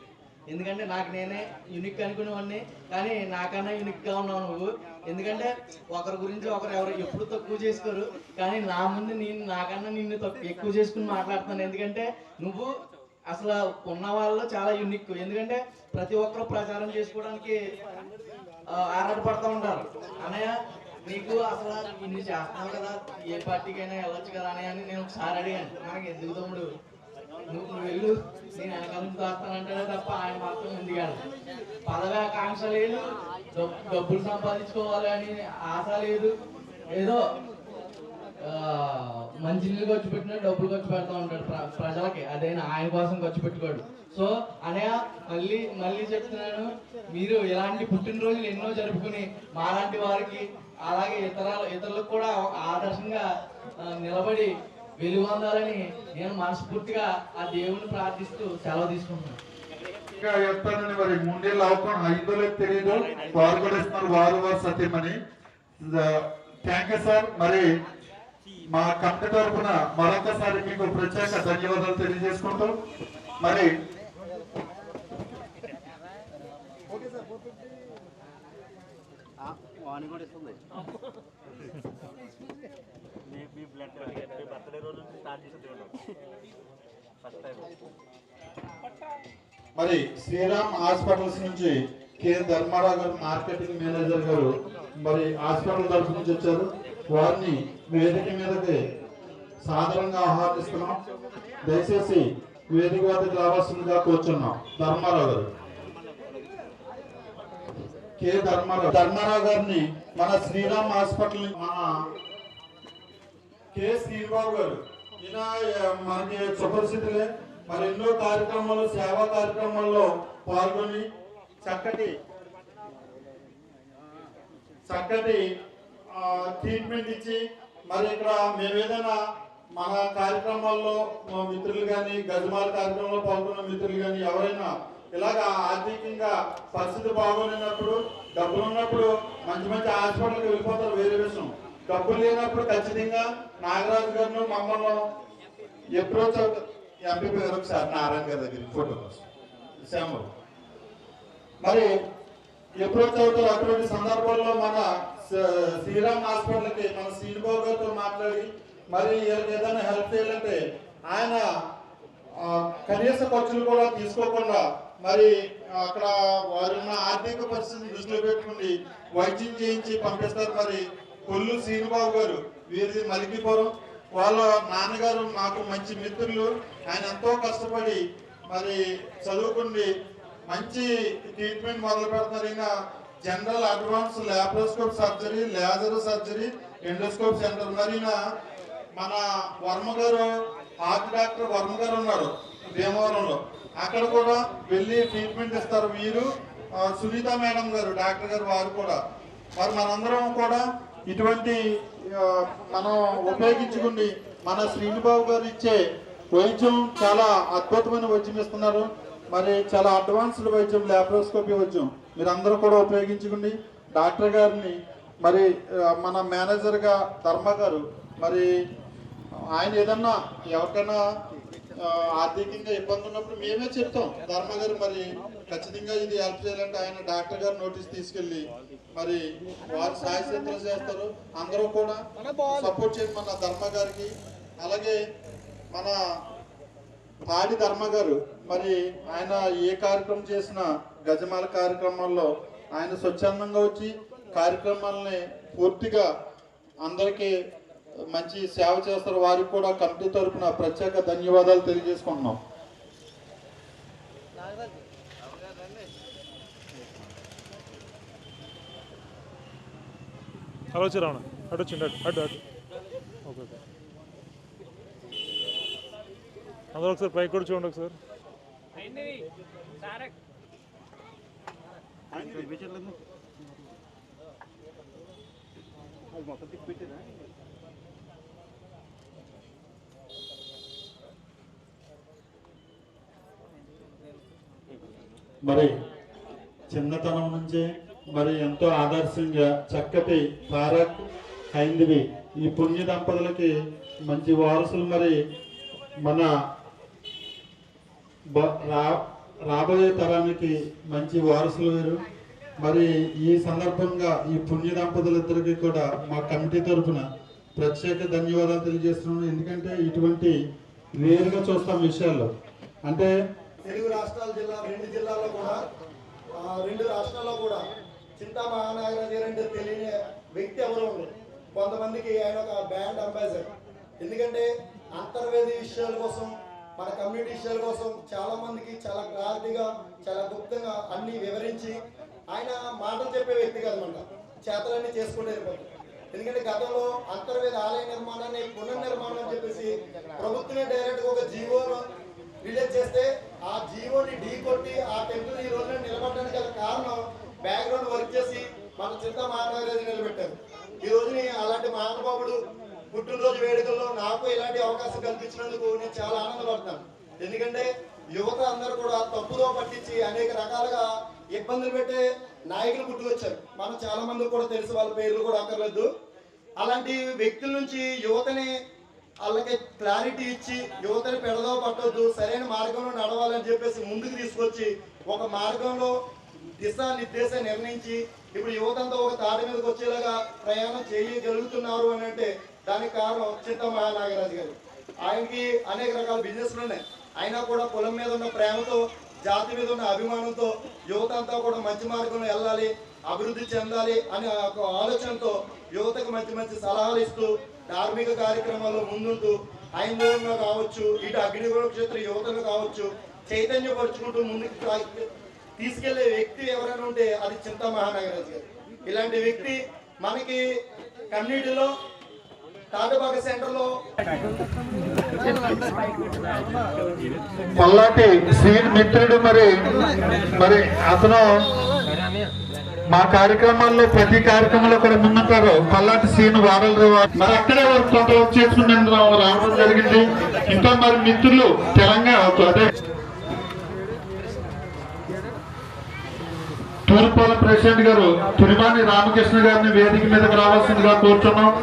S3: ఎందుకంటే నాకు నేనే యూనిక్ అనుకునేవాడిని, కానీ నాకన్నా యూనిక్గా ఉన్నావు నువ్వు. ఎందుకంటే ఒకరి గురించి ఒకరు ఎవరు ఎప్పుడు తక్కువ చేసుకోరు, కానీ నా ముందు నేను నాకన్నా నిన్ను ఎక్కువ చేసుకుని మాట్లాడుతున్నాను. ఎందుకంటే నువ్వు అసలు ఉన్న వాళ్ళలో చాలా యూనిక్. ఎందుకంటే ప్రతి ఒక్కరు ప్రచారం చేసుకోవడానికి ఆరాటపడుతూ ఉంటారు. అన్నయ్య నీకు అసలు ఇన్ని చేస్తున్నావు కదా, ఏ పార్టీకైనా వెళ్ళొచ్చు కదా అన్నయ్య అని నేను ఒకసారి అడిగాను. నాకు ఎందుకు తమ్ముడు నువ్వు వెళ్ళు, నేను వెనకాల తోస్తానంటేనే తప్ప ఆయన మాత్రం ముందుగాడు. పదవి ఆకాంక్ష లేదు, డబ్బులు సంపాదించుకోవాలి అని ఆశ లేదు, ఏదో మంచినీళ్ళు ఖర్చు పెట్టినా డబ్బులు ఖర్చు పెడతా ఉంటాడు ప్రజలకి, అదైనా ఆయన కోసం ఖర్చు పెట్టుకోడు. సో అన్నయ్య మళ్ళీ చెప్తున్నాను, మీరు ఇలాంటి పుట్టినరోజులు ఎన్నో జరుపుకుని మాలాంటి వారికి అలాగే ఇతరులకు కూడా ఆదర్శంగా నిలబడి వెలుగొందాలని నేను మనస్ఫూర్తిగా ఆ దేవుని ప్రార్థిస్తూ సెలవు తీసుకుంటున్నాను.
S6: చెప్తానని మరి 3 ఏళ్ళు అవకాశం అయిందో లేదు తెలియదు, వారు కూడా ఇస్తున్నారు, వారు సత్యమని. Thank you sir. మరి మా కమిటీ తరఫున మరొకసారి మీకు ప్రత్యేక ధన్యవాదాలు తెలియజేసుకుంటాం. మరి మరి శ్రీరామ్ హాస్పిటల్స్ నుంచి కె ధర్మారావు గారు మార్కెటింగ్ మేనేజర్ గారు మరి హాస్పిటల్ తరఫు నుంచి వచ్చారు, వారిని వేదిక మీదకి సాధారణంగా ఆహ్వానిస్తున్నాం. దయచేసి వేదిక వద్దకు రావాల్సిందిగా కూర్చున్నాం. ధర్మారావు గారు, కె ధర్మారావు గారిని మన శ్రీరామ్ హాస్పిటల్ మన కె శ్రీబాబు గారు, ఈయన మనకి సుపరిచితులే, మరి ఎన్నో కార్యక్రమాలు సేవా కార్యక్రమాల్లో పాల్గొని చక్కటి ట్రీట్మెంట్ ఇచ్చి మరి ఇక్కడ మేము ఏదైనా మన కార్యక్రమాల్లో మిత్రులు కానీ గజమాల కార్యక్రమంలో పాల్గొన్న మిత్రులు కానీ ఎవరైనా ఇలాగా ఆర్థికంగా పరిస్థితి బాగోలేనప్పుడు డబ్బులు ఉన్నప్పుడు మంచి మంచి హాస్పిటల్కి వెళ్ళిపోతారు, వేరే విషయం. డబ్బులు లేనప్పుడు ఖచ్చితంగా నాగరాజు గారిని మమ్మల్ని అప్రోచ్ అవుతారు. ఎంపీ గారు ఒకసారి నారాయణ గారి దగ్గర ఫోటో కోసం శ్యామలు మరి అప్రోచ్ అవుతారు. అటువంటి సందర్భంలో మన శ్రీరామ్ హాస్పిటల్కి మన శ్రీనిబాబు గారితో మాట్లాడి మరి ఏదైనా హెల్ప్ చేయాలంటే ఆయన కనీస ఖర్చులు కూడా తీసుకోకుండా మరి అక్కడ వారున్న ఆర్థిక పరిస్థితిని దృష్టిలో పెట్టుకుని వైద్యం చేయించి పంపిస్తారు. మరి కొల్లు శ్రీనిబాబు గారు వీరిది మలికిపురం, వాళ్ళ నాన్నగారు మాకు మంచి మిత్రులు. ఆయన ఎంతో కష్టపడి మరి చదువుకుని మంచి ట్రీట్మెంట్ మొదలు పెడుతున్నారు. ఈయన general advance laparoscope surgery, laser surgery, endoscope centre. మరి మన వర్మ గారు హార్ట్ డాక్టర్ వర్మ గారు ఉన్నారు భీమవరంలో, అక్కడ కూడా వెళ్ళి ట్రీట్మెంట్ ఇస్తారు. వీరు సునీత మేడం గారు డాక్టర్ గారు వారు కూడా. మరి మనందరం కూడా ఇటువంటి మనం ఉపయోగించుకుని మన శ్రీనిబాబు గారు ఇచ్చే వైద్యం చాలా అద్భుతమైన వైద్యం ఇస్తున్నారు. మరి చాలా అడ్వాన్స్డ్ వైద్యం, లాప్రోస్కోపీ వైద్యం మీరందరూ కూడా ఉపయోగించుకుని డాక్టర్ గారిని మరి మన మేనేజర్గా ధర్మ గారు మరి ఆయన ఏదన్నా ఎవరికైనా ఆర్థికంగా ఇబ్బంది ఉన్నప్పుడు మేమే చెప్తాం. ధర్మ గారు మరి ఖచ్చితంగా ఇది హెల్ప్ చేయాలంటే ఆయన డాక్టర్ గారు నోటీస్ తీసుకెళ్ళి మరి వారు సాయశక్తులు చేస్తారు. అందరూ కూడా సపోర్ట్ చేయండి మన ధర్మ గారికి. అలాగే మన పాడి ధర్మ గారు మరి ఆయన ఏ కార్యక్రమం చేసినా గజమాల కార్యక్రమాల్లో ఆయన స్వచ్ఛందంగా వచ్చి కార్యక్రమాలని పూర్తిగా అందరికీ మంచి సేవ చేస్తారు. వారికి కూడా కమిటీ తరఫున ప్రత్యేక ధన్యవాదాలు తెలియజేసుకుంటున్నాం.
S2: అలా వచ్చి రావణ అటు వచ్చిండు అటు అటు ఓకే ఓకే అందరూ ఒకసారి పైకి కూడా చూడండి ఒకసారి.
S6: మరి చిన్నతనం నుంచే మరి ఎంతో ఆదర్శంగా చక్కటి తారక్ హైందవి ఈ పుణ్య దంపతులకి మంచి వారసులు. మరి మన రాబోయే తరానికి మంచి వారసులు వేరు. మరి ఈ సందర్భంగా ఈ పుణ్య దంపతులిద్దరికీ కూడా మా కమిటీ తరఫున ప్రత్యేక ధన్యవాదాలు తెలియజేస్తున్నాను. ఎందుకంటే ఇటువంటి రేరుగా చూస్తాం విషయాల్లో. అంటే
S11: తెలుగు రాష్ట్రాల రెండు జిల్లాల్లో కూడా రెండు రాష్ట్రాల్లో కూడా చింతా మహానాగరాజు గారు అంటే తెలియని వ్యక్తి ఎవరు ఉండరు. కొంతమందికి ఆయన ఒక బ్రాండ్ అంబాసిడర్. ఎందుకంటే అంతర్వేద విషయాల కోసం, మన కమ్యూనిటీ విషయాల కోసం చాలా మందికి చాలా క్లారిటీగా, చాలా గుప్తంగా అన్ని వివరించి ఆయన మాటలు చెప్పే వ్యక్తి కదనమాట, చేతలన్నీ చేసుకుంటూ వెళ్ళిపోతారు. ఎందుకంటే గతంలో అంతర్వేద ఆలయ నిర్మాణాన్ని పునర్నిర్మాణం అని చెప్పేసి ప్రభుత్వమే డైరెక్ట్గా ఒక జీవోను రిలీజ్ చేస్తే ఆ జీవోని ఢీ కొట్టి ఆ టెంపుల్ ఈ రోజున నిలబడడానికి గల కారణం బ్యాక్గ్రౌండ్ వర్క్ చేసి మన చింతా మహానాగరాజు నిలబెట్టారు. ఈ రోజుని అలాంటి మహానుభావుడు పుట్టినరోజు వేడుకల్లో నాకు ఇలాంటి అవకాశం కల్పించినందుకు నేను చాలా ఆనందపడతాను. ఎందుకంటే యువత అందరూ కూడా తప్పుదో పట్టించి అనేక రకాలుగా ఇబ్బందులు పెట్టే నాయకులు పుట్టుకొచ్చారు. మనం చాలా మంది కూడా తెలుసు, వాళ్ళ పేర్లు కూడా అక్కర్లేదు. అలాంటి వ్యక్తుల నుంచి యువతని వాళ్ళకి క్లారిటీ ఇచ్చి యువతని పెడదో పట్టొద్దు, సరైన మార్గంలో నడవాలని చెప్పేసి ముందుకు తీసుకొచ్చి ఒక మార్గంలో దిశానిర్దేశం నిర్ణయించి ఇప్పుడు యువతంతా ఒక తాటి మీదకి వచ్చేలాగా ప్రయాణం చేయగలుగుతున్నారు అని అంటే దానికి కారణం చింతా మహానాగరాజు గారు. ఆయనకి అనేక రకాల బిజినెస్లు ఉన్నాయి, అయినా కూడా పొలం మీద ఉన్న ప్రేమతో, జాతి మీద ఉన్న అభిమానంతో యువత అంతా కూడా మంచి మార్గంలో వెళ్ళాలి, అభివృద్ధి చెందాలి అనే ఒక ఆలోచనతో యువతకు మంచి మంచి సలహాలు ఇస్తూ ధార్మిక కార్యక్రమాల్లో ముందుంటూ హైందవంగా కావచ్చు, ఇటు అగ్నిగోళ క్షేత్ర యువతను కావచ్చు చైతన్యపరుచుకుంటూ ముందుకు తీసుకెళ్లే వ్యక్తి ఎవరైనా ఉంటే అది చింతా మహానాగరాజు గారు. ఇలాంటి వ్యక్తి మనకి కమ్యూనిటీలో తాటబాగ సెంటర్లో
S6: పల్లాటి శ్రీ మిత్రుడు మరి అతను మా కార్యక్రమాల్లో ప్రతి కార్యక్రమంలో కూడా ముందుంటారు. పల్లాటి శ్రీను వారలు మరి అక్కడే కొంత వర్క్ చేసుకుని రావడం జరిగింది. ఇంకా మరి మిత్రులు తెలంగాణ అదే తూర్పాల ప్రెసిడెంట్ గారు తురిమాని రామకృష్ణ గారిని వేదిక మీదకి రావాల్సిందిగా కోరుతున్నాం.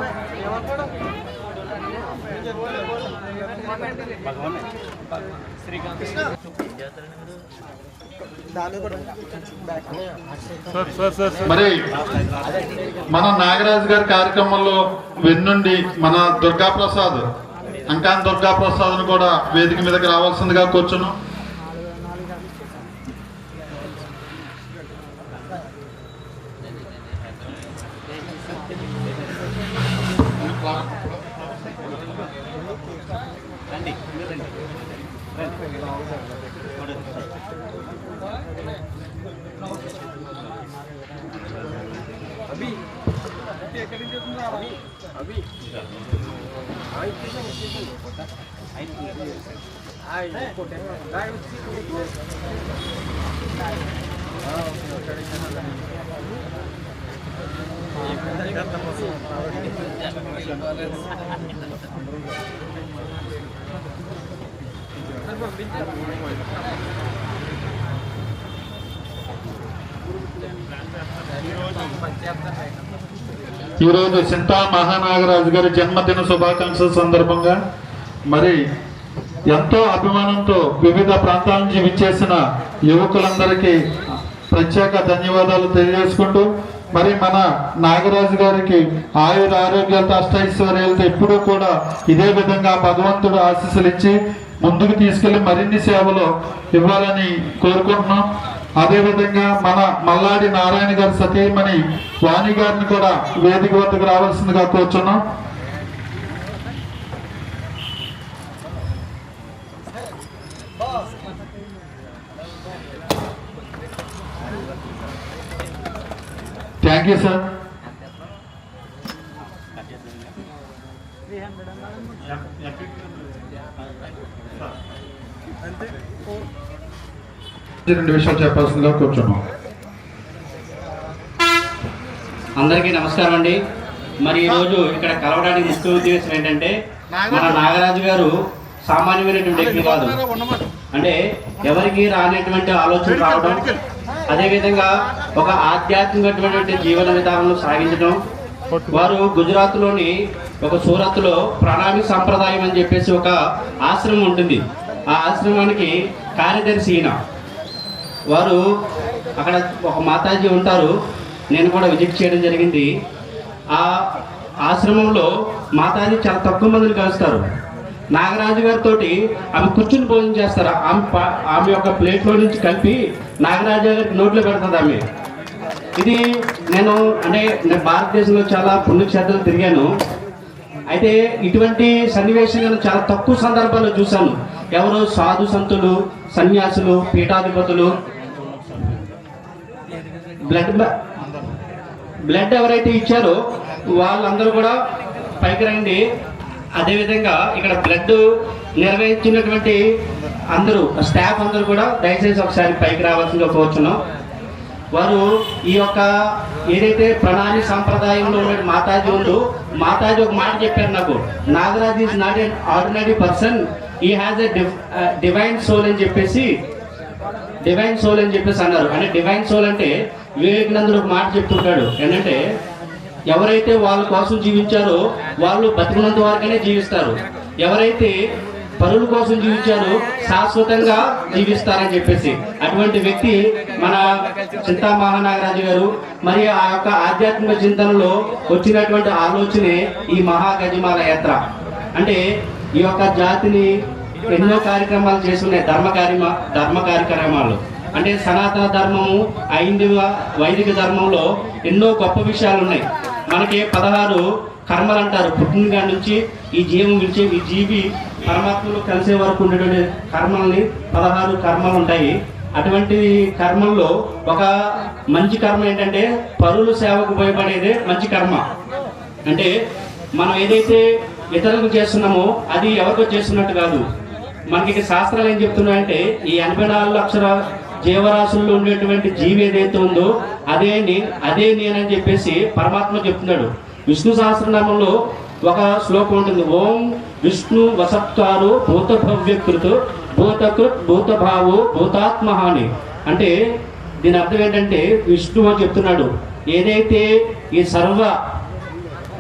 S6: మరి మన నాగరాజు గారి కార్యక్రమంలో వెన్నుండి మన దుర్గాప్రసాద్ అంకాన్ దుర్గాప్రసాద్ను కూడా వేదిక మీదకి రావాల్సిందిగా కూర్చున్నాం. ఈరోజు చింతా మహానాగరాజు గారి జన్మదిన శుభాకాంక్షల సందర్భంగా మరి ఎంతో అభిమానంతో వివిధ ప్రాంతాల నుంచి విచ్చేసిన యువకులందరికీ ప్రత్యేక ధన్యవాదాలు తెలియజేసుకుంటూ మరి మన నాగరాజు గారికి ఆయుర ఆరోగ్యాలతో అష్టైశ్వర్యాలతో ఎప్పుడూ కూడా ఇదే విధంగా భగవంతుడు ఆశీస్సులు ఇచ్చి ముందుకు తీసుకెళ్లి మరిన్ని సేవలు ఇవ్వాలని కోరుకుంటున్నాం. అదేవిధంగా మన మల్లాడి నారాయణ గారి సతీమణి వాణి గారిని కూడా వేదిక వద్దకు రావాల్సిందిగా కోరుచున్నాం. Thank you sir. రెండు విషయాలు చెప్పాల్సిందిగా కూర్చున్నాం.
S1: అందరికీ నమస్కారం అండి. మరి ఈరోజు ఇక్కడ కలవడానికి ముఖ్య ఉద్దేశం ఏంటంటే మన నాగరాజు గారు సామాన్యమైనటువంటి వ్యక్తి కాదు. అంటే ఎవరికి రానటువంటి ఆలోచన రావడం, అదేవిధంగా ఒక ఆధ్యాత్మికమైనటువంటి జీవన విధానం సాగించడం. వారు గుజరాత్లోని ఒక సూరత్లో ప్రణాళిక సంప్రదాయం అని చెప్పేసి ఒక ఆశ్రమం ఉంటుంది. ఆ ఆశ్రమానికి కార్యదర్శి ఈయన. వారు అక్కడ ఒక మాతాజీ ఉంటారు, నేను కూడా విజిట్ చేయడం జరిగింది. ఆ ఆశ్రమంలో మాతాజీ చాలా తక్కువ మందిని కలుస్తారు. నాగరాజు గారితో ఆమె కూర్చుని భోజనం చేస్తారు. ఆమె యొక్క ప్లేట్లో నుంచి కలిపి నాగరాజు గారికి నోట్లో పెడుతుంది ఆమె. ఇది నేను భారతదేశంలో చాలా పుణ్యక్షేత్రాలు తిరిగాను. అయితే ఇటువంటి సన్నివేశం నేను చాలా తక్కువ సందర్భాల్లో చూశాను. ఎవరు సాధు సంతులు, సన్యాసులు, పీఠాధిపతులు బ్లడ్ ఎవరైతే ఇచ్చారో వాళ్ళందరూ కూడా పైకి రండి. అదేవిధంగా ఇక్కడ బ్లడ్ నిర్వహించినటువంటి అందరూ స్టాఫ్ అందరూ కూడా దయచేసి ఒకసారి పైకి రావాల్సిందిగా కోరుచున్నాం. వారు ఈ యొక్క ఏదైతే ప్రణాళిక సంప్రదాయంలో ఉన్న మాతాజీ ఉందో, మాతాజీ ఒక మాట చెప్పారు నాకు, Nagaraj is not an ordinary person, ఈ హ్యాజ్ ఎ డివైన్ సోల్ అని చెప్పేసి అన్నారు. అంటే డివైన్ సోల్ అంటే వివేకానందుడు ఒక మాట చెప్తుంటాడు ఏంటంటే, ఎవరైతే వాళ్ళ కోసం జీవించారో వాళ్ళు బతికినంత వరకనే జీవిస్తారు, ఎవరైతే పరుల కోసం జీవించారో శాశ్వతంగా జీవిస్తారని చెప్పేసి అటువంటి వ్యక్తి మన చింతా మహానాగరాజు గారు. మరి ఆ యొక్క ఆధ్యాత్మిక చింతనలో వచ్చినటువంటి ఆలోచనే ఈ మహాగజమాల యాత్ర. అంటే ఈ యొక్క జాతిని ఎన్నో కార్యక్రమాలు చేస్తున్నాయి, ధర్మ కార్యక్రమాలు. అంటే సనాతన ధర్మము, వైదిక ధర్మంలో ఎన్నో గొప్ప విషయాలు ఉన్నాయి. మనకి 16 కర్మలు అంటారు. పుట్టిన నుంచి ఈ జీవి పరమాత్మలో కలిసే వరకు ఉండేటువంటి కర్మల్ని 16 కర్మలు ఉంటాయి. అటువంటి కర్మల్లో ఒక మంచి కర్మ ఏంటంటే పరుల సేవకు భయపడేదే మంచి కర్మ. అంటే మనం ఏదైతే ఇతరులకు చేస్తున్నామో అది ఎవరికో చేస్తున్నట్టు కాదు. మనకి శాస్త్రాలు ఏం చెప్తున్నాయంటే ఈ 84 లక్షల జీవరాశుల్లో ఉండేటువంటి జీవి ఏదైతే ఉందో అదే నేనని చెప్పేసి పరమాత్మ చెప్తున్నాడు. విష్ణు సహస్రనామంలో ఒక శ్లోకం ఉంటుంది, ఓం విష్ణు వసత్కారు భూత భవ్యకృత్ భూతకృత్ భూతభావో భూతాత్మ అని. అంటే దీని అర్థం ఏంటంటే విష్ణు అని చెప్తున్నాడు, ఏదైతే ఈ సర్వ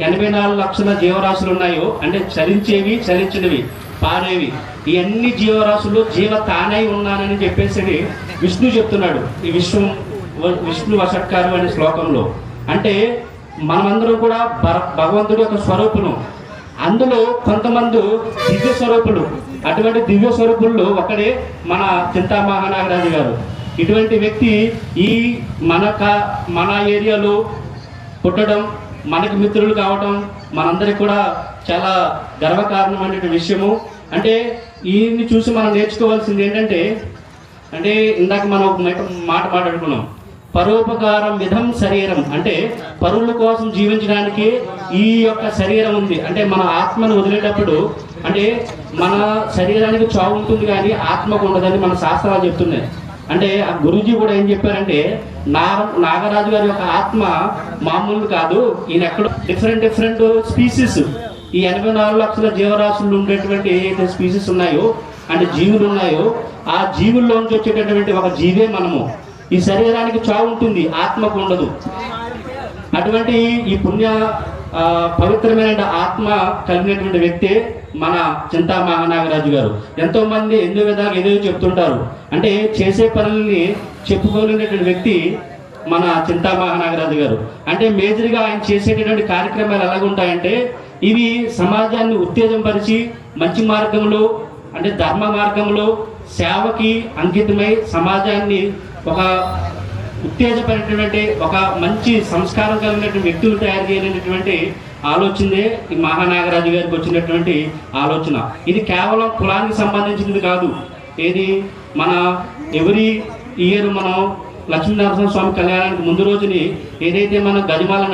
S1: 84 లక్షల జీవరాశులు ఉన్నాయో అంటే చరించేవి చరించినవి పారేవి ఈ అన్ని జీవరాశులు జీవ తానై ఉన్నానని చెప్పేసి విష్ణు చెప్తున్నాడు ఈ విష్ణు వషట్కారు అనే శ్లోకంలో. అంటే మనమందరం కూడా భగవంతుడి యొక్క స్వరూపును. అందులో కొంతమంది దివ్య స్వరూపులు. అటువంటి దివ్య స్వరూపుల్లో ఒకడే మన చింతా మహానాగరాజు గారు. ఇటువంటి వ్యక్తి ఈ మన ఏరియాలో పుట్టడం, మనకి మిత్రులు కావటం మనందరికి కూడా చాలా గర్వకారణమైన విషయము. అంటే ఈయన్ని చూసి మనం నేర్చుకోవాల్సింది ఏంటంటే, అంటే ఇందాక మనం ఒక మాట మాట్లాడుకున్నాం, పరోపకారం విధం శరీరం. అంటే పరుల కోసం జీవించడానికి ఈ యొక్క శరీరం ఉంది. అంటే మన ఆత్మను వదిలేటప్పుడు అంటే మన శరీరానికి చావు ఉంటుంది కానీ ఆత్మకు ఉండదని మన శాస్త్రాలు చెప్తున్నాయి. అంటే ఆ గురూజీ కూడా ఏం చెప్పారంటే నాగరాజు గారి యొక్క ఆత్మ మామూలు కాదు, ఈయన ఎక్కడో డిఫరెంట్ స్పీసీస్ ఈ 84 లక్షల జీవరాశులు ఉండేటువంటి ఏదైతే స్పీసీస్ ఉన్నాయో అంటే జీవులు ఉన్నాయో ఆ జీవుల్లోంచి వచ్చేటటువంటి ఒక జీవే మనము. ఈ శరీరానికి చావు ఉంటుంది, ఆత్మకు ఉండదు. అటువంటి ఈ పవిత్రమైన ఆత్మ కలిగినటువంటి వ్యక్తే మన చింతా మహానాగరాజు గారు. ఎంతో మంది ఎన్నో విధాలుగా ఏదో చెప్తుంటారు. అంటే చేసే పనుల్ని చెప్పుకోలేనటువంటి వ్యక్తి మన చింతా మహానాగరాజు గారు. అంటే మేజర్గా ఆయన చేసేటటువంటి కార్యక్రమాలు ఎలాగుంటాయంటే ఇవి సమాజాన్ని ఉత్తేజంపరిచి మంచి మార్గంలో అంటే ధర్మ మార్గంలో సేవకి అంకితమై సమాజాన్ని ఒక ఉత్తేజపడినటువంటి ఒక మంచి సంస్కారం కలిగినటువంటి వ్యక్తులు తయారు చేయలేనటువంటి ఆలోచనే ఈ మహానాగరాజు గారికి వచ్చినటువంటి ఆలోచన. ఇది కేవలం కులానికి సంబంధించినది కాదు. ఏది మన ఎవ్రీ ఇయర్ మనం లక్ష్మీనరసింహ స్వామి కళ్యాణానికి ముందు రోజుని ఏదైతే మనం గజమాల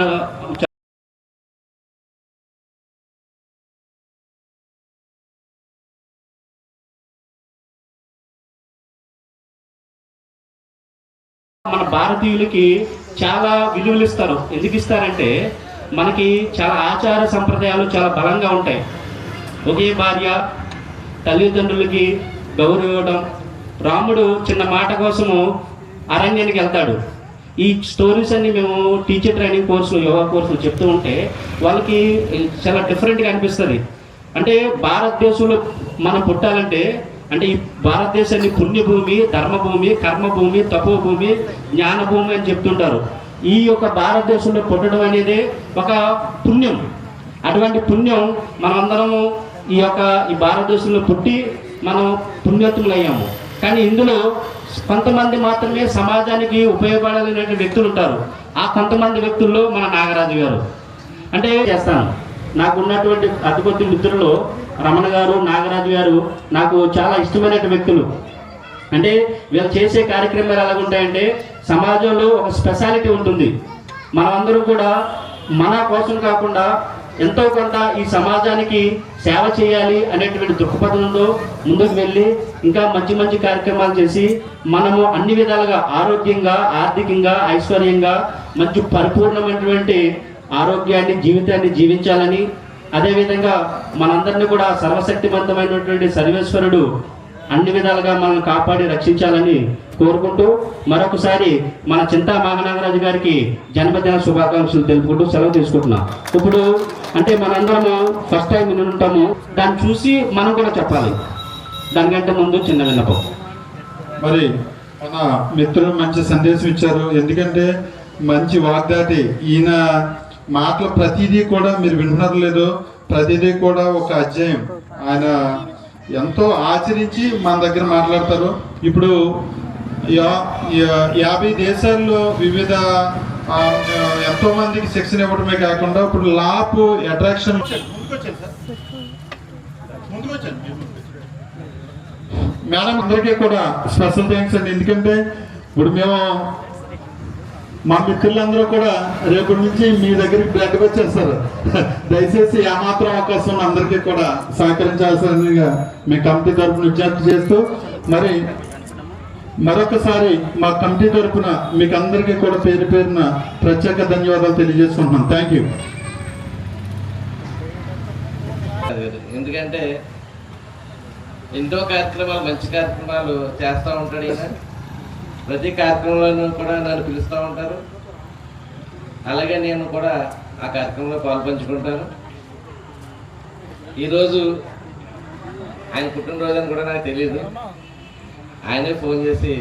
S1: మన భారతీయులకి చాలా విలువలు ఇస్తారు. ఎందుకు ఇస్తారంటే మనకి చాలా ఆచార సంప్రదాయాలు చాలా బలంగా ఉంటాయి. ఒకే భార్య, తల్లిదండ్రులకి గౌరవం ఇవ్వడం. రాముడు చిన్న మాట కోసము అరణ్యానికి వెళ్తాడు. ఈ స్టోరీస్ అన్ని మేము టీచర్ ట్రైనింగ్ కోర్సులు యోగా కోర్సులు చెప్తూ ఉంటే వాళ్ళకి చాలా డిఫరెంట్గా అనిపిస్తుంది. అంటే భారతదేశంలో మనం పుట్టాలంటే అంటే ఈ భారతదేశాన్ని పుణ్యభూమి, ధర్మభూమి, కర్మభూమి, తపోభూమి, జ్ఞానభూమి అని చెప్తుంటారు. ఈ యొక్క భారతదేశంలో పుట్టడం అనేది ఒక పుణ్యం. అటువంటి పుణ్యం మనమందరము ఈ భారతదేశంలో పుట్టి మనం పుణ్యతులయ్యాము. కానీ ఇందులో కొంతమంది మాత్రమే సమాజానికి ఉపయోగపడాలనే వ్యక్తులు ఉంటారు. ఆ కొంతమంది వ్యక్తుల్లో మన నాగరాజు గారు. అంటే చేస్తాను నాకున్నటువంటి అతి కొద్ది మిత్రులు రమణ గారు, నాగరాజు గారు నాకు చాలా ఇష్టమైన వ్యక్తులు. అంటే వీళ్ళు చేసే కార్యక్రమాలు ఎలాగుంటాయంటే సమాజంలో ఒక స్పెషాలిటీ ఉంటుంది. మనమందరం కూడా మన కోసం కాకుండా ఎంతో కొంత ఈ సమాజానికి సేవ చేయాలి అనేటువంటి దృక్పథంలో ముందుకు వెళ్ళి ఇంకా మంచి మంచి కార్యక్రమాలు చేసి మనము అన్ని విధాలుగా ఆరోగ్యంగా, ఆర్థికంగా, ఐశ్వర్యంగా మంచి పరిపూర్ణమైనటువంటి ఆరోగ్యాన్ని, జీవితాన్ని జీవించాలని, అదేవిధంగా మనందరినీ కూడా సర్వశక్తివంతమైనటువంటి సర్వేశ్వరుడు అన్ని విధాలుగా మనం కాపాడి రక్షించాలని కోరుకుంటూ మరొకసారి మన చింతా మహానాగరాజు గారికి జన్మదిన శుభాకాంక్షలు తెలుపుకుంటూ సెలవు తీసుకుంటున్నాం. ఇప్పుడు అంటే మనందరము ఫస్ట్ టైం ఉంటాము, దాన్ని చూసి మనం కూడా చెప్పాలి. దానికంటే ముందు చిన్న విన్నపం.
S6: మరి మన మిత్రులు మంచి సందేశం ఇచ్చారు. ఎందుకంటే మంచి వాగ్దాటి ఈయన మాటలు ప్రతిదీ కూడా మీరు వింటున్నారు లేదో ప్రతిదీ కూడా ఒక అధ్యాయం. ఆయన ఎంతో ఆచరించి మన దగ్గర మాట్లాడతారు. ఇప్పుడు 50 దేశాల్లో వివిధ ఎంతో మందికి శిక్షణ ఇవ్వడమే కాకుండా ఇప్పుడు లాప్ అట్రాక్షన్ మేడం అందరికీ కూడా స్పెషల్ థ్యాంక్స్ అండి. ఎందుకంటే ఇప్పుడు మేము మా మిత్రులందరూ కూడా రేపటి నుంచి మీ దగ్గరికి బ్లడ్ వచ్చేస్తారు. దయచేసి ఏమాత్రం అవకాశం అందరికీ కూడా సహకరించాల్సిందిగా మీ కమిటీ తరఫున విజ్ఞప్తి చేస్తూ మరి మరొకసారి మా కమిటీ తరఫున మీకు అందరికీ కూడా పేరు పేరున ప్రత్యేక ధన్యవాదాలు తెలియజేసుకుంటున్నాం. Thank you.
S7: ఎందుకంటే ఎన్నో కార్యక్రమాలు, మంచి కార్యక్రమాలు చేస్తూ ఉంటాడు ఈయన. ప్రతి కార్యక్రమంలోనూ కూడా నన్ను పిలుస్తూ ఉంటారు. అలాగే నేను కూడా ఆ కార్యక్రమంలో పాల్పంచుకుంటాను. ఈరోజు ఆయన పుట్టినరోజు అని కూడా నాకు తెలియదు. ఆయనే ఫోన్ చేసి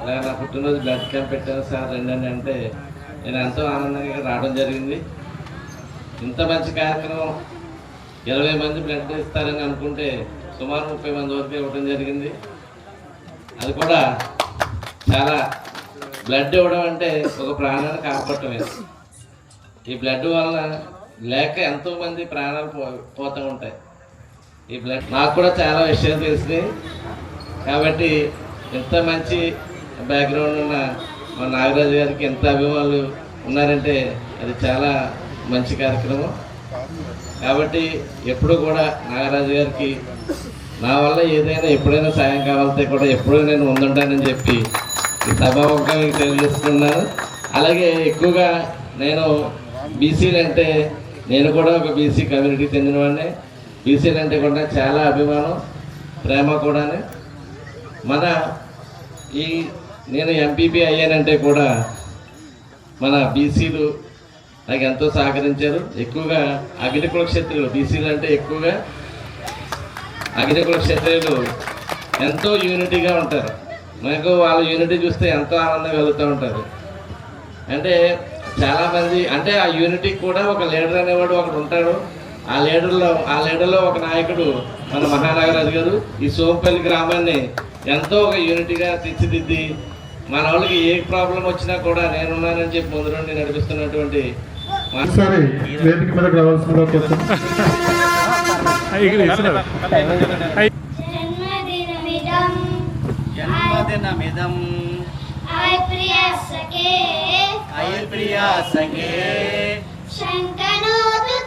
S7: ఇలా నా పుట్టినరోజు బ్లడ్ క్యాంప్ పెట్టాను సార్ రండి అని అంటే నేను ఎంతో ఆనందంగా రావడం జరిగింది. ఇంత మంచి కార్యక్రమం 20 మంది బ్లడ్ ఇస్తారని అనుకుంటే సుమారు 30 మంది వరకు ఇవ్వడం జరిగింది. అది కూడా చాలా బ్లడ్ ఇవ్వడం అంటే ఒక ప్రాణాన్ని కాపాడటమే. ఈ బ్లడ్ వలన లేక ఎంతోమంది ప్రాణాలు పోతూ ఉంటాయి. ఈ బ్లడ్ నాకు కూడా చాలా విషయాలు తెలిసినాయి. కాబట్టి ఇంత మంచి బ్యాక్గ్రౌండ్ ఉన్న మా నాగరాజు గారికి ఎంత అభిమానులు ఉన్నారంటే అది చాలా మంచి కార్యక్రమం. కాబట్టి ఎప్పుడు కూడా నాగరాజు గారికి నా వల్ల ఏదైనా ఎప్పుడైనా సాయం కావాలంటే కూడా ఎప్పుడూ నేను ముందుంటానని చెప్పి ఈ సభాముఖంగా మీకు తెలియజేస్తున్నాను. అలాగే ఎక్కువగా నేను బీసీలు అంటే నేను కూడా ఒక బీసీ కమ్యూనిటీకి చెందినవాడిని. బీసీలు అంటే కూడా చాలా అభిమానం, ప్రేమ కూడా. మన నేను ఎంపీపీ అయ్యానంటే కూడా మన బీసీలు నాకు ఎంతో సహకరించారు. ఎక్కువగా అగ్నికుల క్షత్రియులు, బీసీలు అంటే ఎక్కువగా అగ్నికుల క్షత్రియులు ఎంతో యూనిటీగా ఉంటారు. నాకు వాళ్ళ యూనిటీ చూస్తే ఎంతో ఆనందం కలుగుతూ ఉంటారు. అంటే చాలామంది అంటే ఆ యూనిటీకి కూడా ఒక లీడర్ అనేవాడు ఒకడు ఉంటాడు. ఆ లీడర్లో ఒక నాయకుడు మన మహానాగరాజు గారు ఈ సోంపల్లి గ్రామాన్ని ఎంతో ఒక యూనిటీగా తీర్చిదిద్ది మన వాళ్ళకి ఏ ప్రాబ్లం వచ్చినా కూడా నేనున్నానని చెప్పి ముందు నుండి నడిపిస్తున్నటువంటి
S6: వేదిక మీదకి రావాల్సిందిగా
S1: జన్మదినమిదం ఐప్రియాసకే
S12: శంతనోతు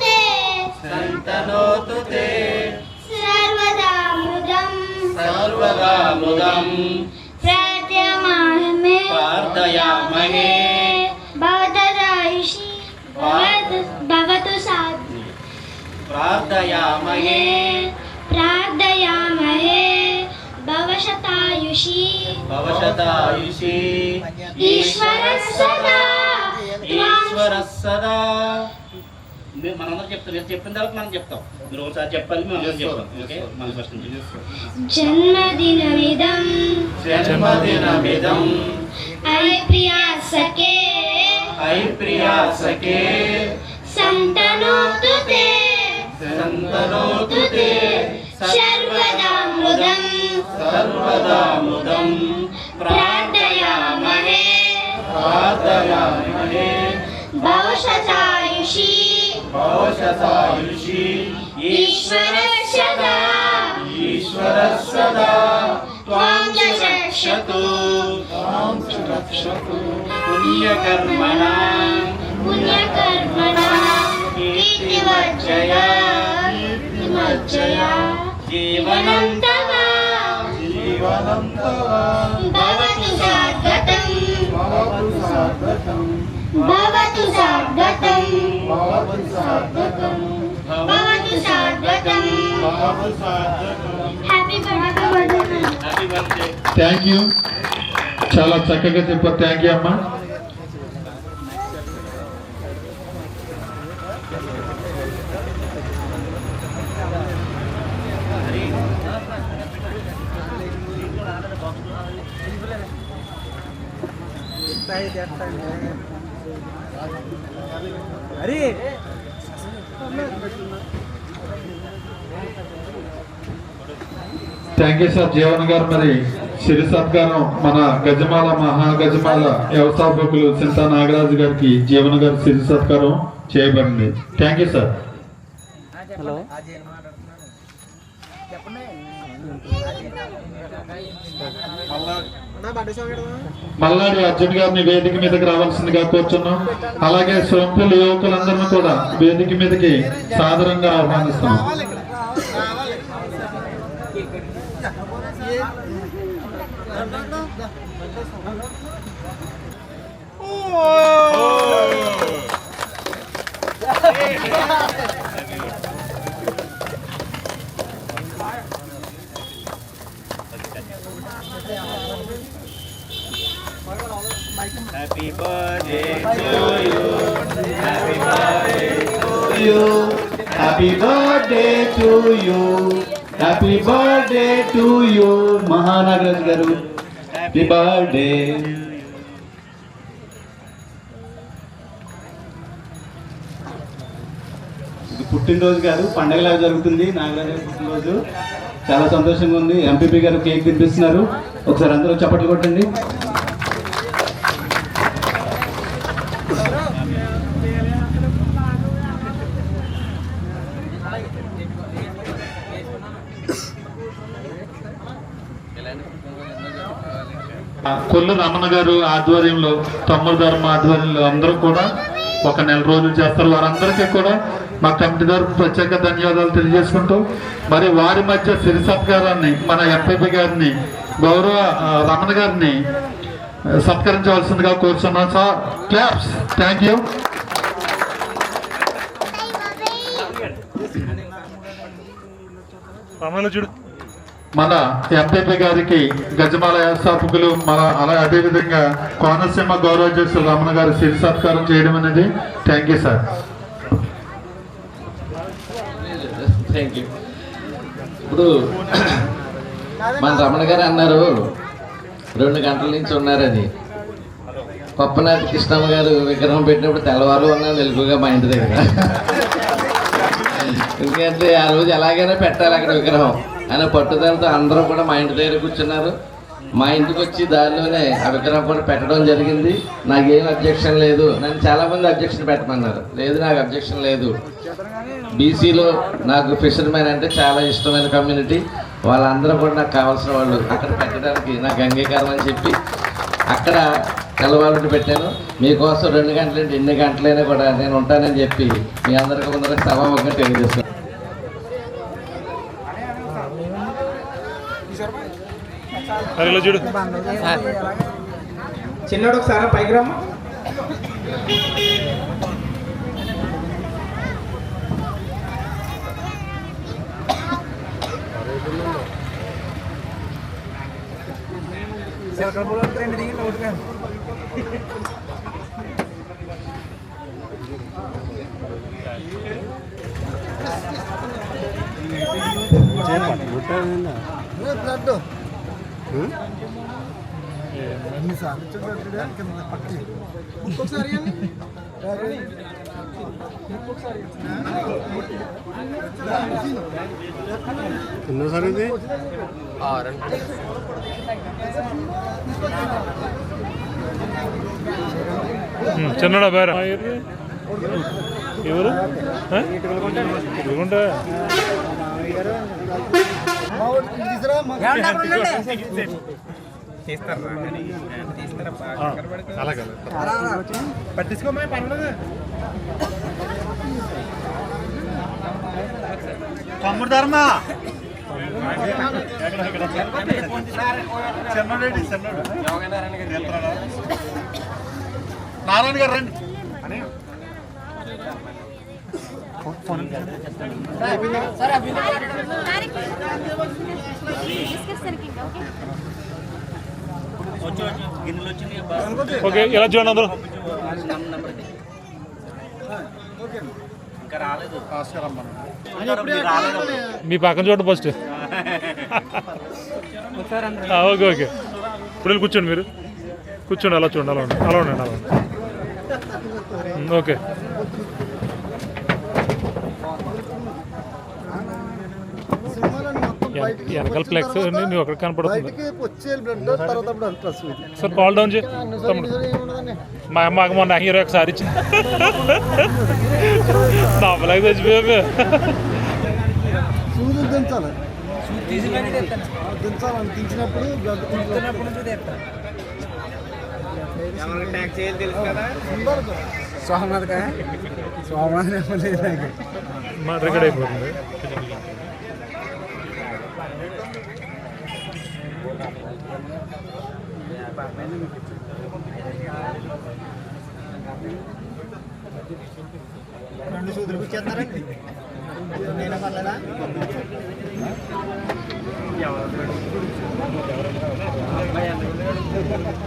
S12: తే సర్వదామృతం ప్రార్థయామహే భవతు సాధి
S1: ప్రార్థయామహే
S12: భవశతాయుషి
S1: ఈశ్వర సదా. మనందరూ చెప్తారు, చెప్పిన తర్వాత మనం చెప్తాం. మీరు ఒకసారి చెప్పాలి, మనం చెప్తాం. ఓకే, మన ఫస్ట్ నుంచి.
S12: జన్మదినమిదం ఐప్రియాసకే సంతనోతు తే సర్వదామృతం ప్రార్థయామహే భవశతాయుషి ఈశ్వర సదా త్వాం చ రక్షతు
S1: పుణ్యకర్మణా
S12: కీర్తివర్జయా
S1: జీవనం
S12: భవతు సాద్గతం భవతు సాద్గతం హ్యాపీ బర్త్డే.
S6: Thank you. చాలా చక్కగా చెప్పారు. థ్యాంక్ యూ అమ్మా. Thank you sir. జీవన్ గారు మరి సిరి సత్కారం మన గజమాల మహాగజమాల వ్యవస్థాపకులు చింతా నాగరాజు గారికి జీవన్ గారు సిరి సత్కారం చేయబడింది. Thank you sir.
S3: హలో
S6: మళ్ళా
S13: మల్లాడి అర్జున్ గారిని వేదిక మీదకి రావాల్సిందిగా కోరుచున్నాం. అలాగే సొంపుల యువకులందరినీ కూడా వేదిక మీదకి సాదరంగా ఆహ్వానిస్తున్నాం.
S12: Happy birthday to you. Happy birthday to you.
S10: Happy birthday to you. Happy birthday to you. మహానాగరాజు గారు హ్యాపీ బర్త్డే. ఇది పుట్టినరోజు గారు పండగలాగా జరుగుతుంది. నాగరాజు గారి పుట్టినరోజు చాలా సంతోషంగా ఉంది. ఎంపీపీ గారు కేక్ తినిపిస్తున్నారు. ఒకసారి అందరూ చప్పట్లు కొట్టండి.
S13: కొల్లు రమణ గారు ఆధ్వర్యంలో, తమ్ముడు ధర్మ ఆధ్వర్యంలో అందరూ కూడా ఒక నెల రోజులు చేస్తారు. వారందరికీ కూడా మా కమిటీ తరఫు ప్రత్యేక ధన్యవాదాలు తెలియజేసుకుంటూ, మరి వారి మధ్య సిరి సత్కారాన్ని మన ఎంపీపీ గారిని, గౌరవ రమణ గారిని సత్కరించవలసిందిగా కోరుతున్నాను. Sir claps. Thank you. మన ఎంపీపీ గారికి గజమాల వ్యవస్థాపకులు మన అలా అదేవిధంగా కోనసీమ గౌరవాధ్యక్షులు రమణ గారు సిరి సత్కారం చేయడం అనేది. Thank you sir.
S7: Thank you. ఇప్పుడు మన రమణ గారు అన్నారు 2 గంటల నుంచి ఉన్నారని. పప్పనాటి కృష్ణమ్మ గారు విగ్రహం పెట్టినప్పుడు తెల్లవారు ఉన్నారు వెలుగుగా మా ఇంటి దగ్గర. ఎందుకంటే ఆ రోజు ఎలాగైనా పెట్టాలి అక్కడ విగ్రహం అనే పట్టుదలతో అందరూ కూడా మా ఇంటి దగ్గర కూర్చున్నారు. మా ఇంటికి వచ్చి దారిలోనే ఆ విగ్రహం కూడా పెట్టడం జరిగింది. నాకేం అబ్జెక్షన్ లేదు. నన్ను చాలామంది అబ్జెక్షన్ పెట్టమన్నారు. లేదు, నాకు అబ్జెక్షన్ లేదు. బీసీలో నాకు ఫిషర్మెన్ అంటే చాలా ఇష్టమైన కమ్యూనిటీ. వాళ్ళందరూ కూడా నాకు కావాల్సిన వాళ్ళు. అక్కడ పెట్టడానికి నాకు అంగీకారం అని చెప్పి అక్కడ తెల్లవారు పెట్టాను. మీకోసం 2 గంటల నుండి ఎన్ని గంటలైనా కూడా నేను ఉంటానని చెప్పి మీ అందరికీ ముందర సభాముఖంగా తెలియజేస్తాను.
S14: చిన్నోడు ఒకసారి పైకి రమ్మ.
S6: ఎన్నోసారి ఇది
S2: చిన్నడా బేర ఎవరు ఇదిగుంటా పట్టించుకోమా పర్వాలేదు.
S6: తమ్ముడు ధర్మ చెన్నరెడ్డి నారాయణ గారు రండి.
S2: ఓకే, ఎలా చూడండి అందరూ. మీ పక్కన చూడండి ఫస్ట్. ఓకే ఓకే, ఇప్పుడు వెళ్ళి కూర్చోండి. మీరు కూర్చోండి, అలా చూడండి. అలా ఉండండి, అలా ఉండండి, అలా ఉండండి. ఓకే. వెనకాల ఫ్లెక్స్ నువ్వు అక్కడ కనపడుతుంది సార్. కాల్ డౌన్ చేయి తమ్ముడు. మా అమ్మకి మొన్న హీరో ఒకసారి ఇచ్చింది. నవ్వలేక చచ్చిపోయావు.
S11: దించాలని దించినప్పుడు సోమనాథ్
S2: రికార్డ్ అయిపోతుంది.
S11: రెండు సూదులు ఇచ్చేస్తారండి. నేను పర్లేదా?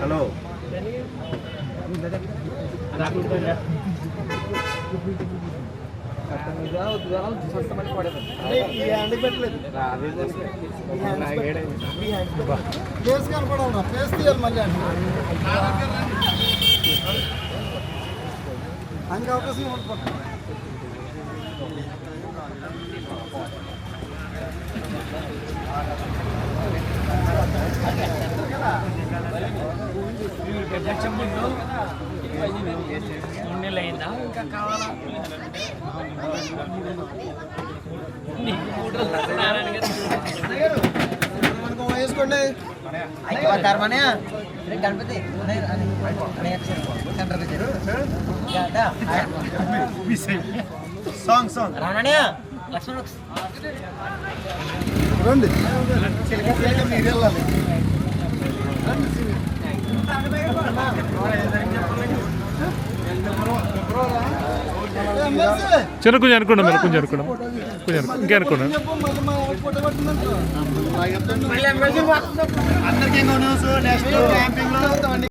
S12: హలో
S11: ఈ హ్యాండ్ పెట్టలేదు. ప్లేస్ కనపడాలి, ప్లేస్ తీయాలి మళ్ళీ అంక అవకాశం ఓడిపోతుంది.
S4: అయిందా ఇంకా కావాలా
S11: వేసుకోండి.
S9: గణపతి
S11: సాంగ్ సాంగ్
S9: రాననే లక్ష్మణ
S11: రండి. మీరు వెళ్ళాలి.
S2: చిన్న కొంచెం అనుకోండి, మరి కొంచెం అనుకోండి, ఇంకే అనుకోండి.
S11: అందరికీ నెక్స్ట్ క్యాంపింగ్ లో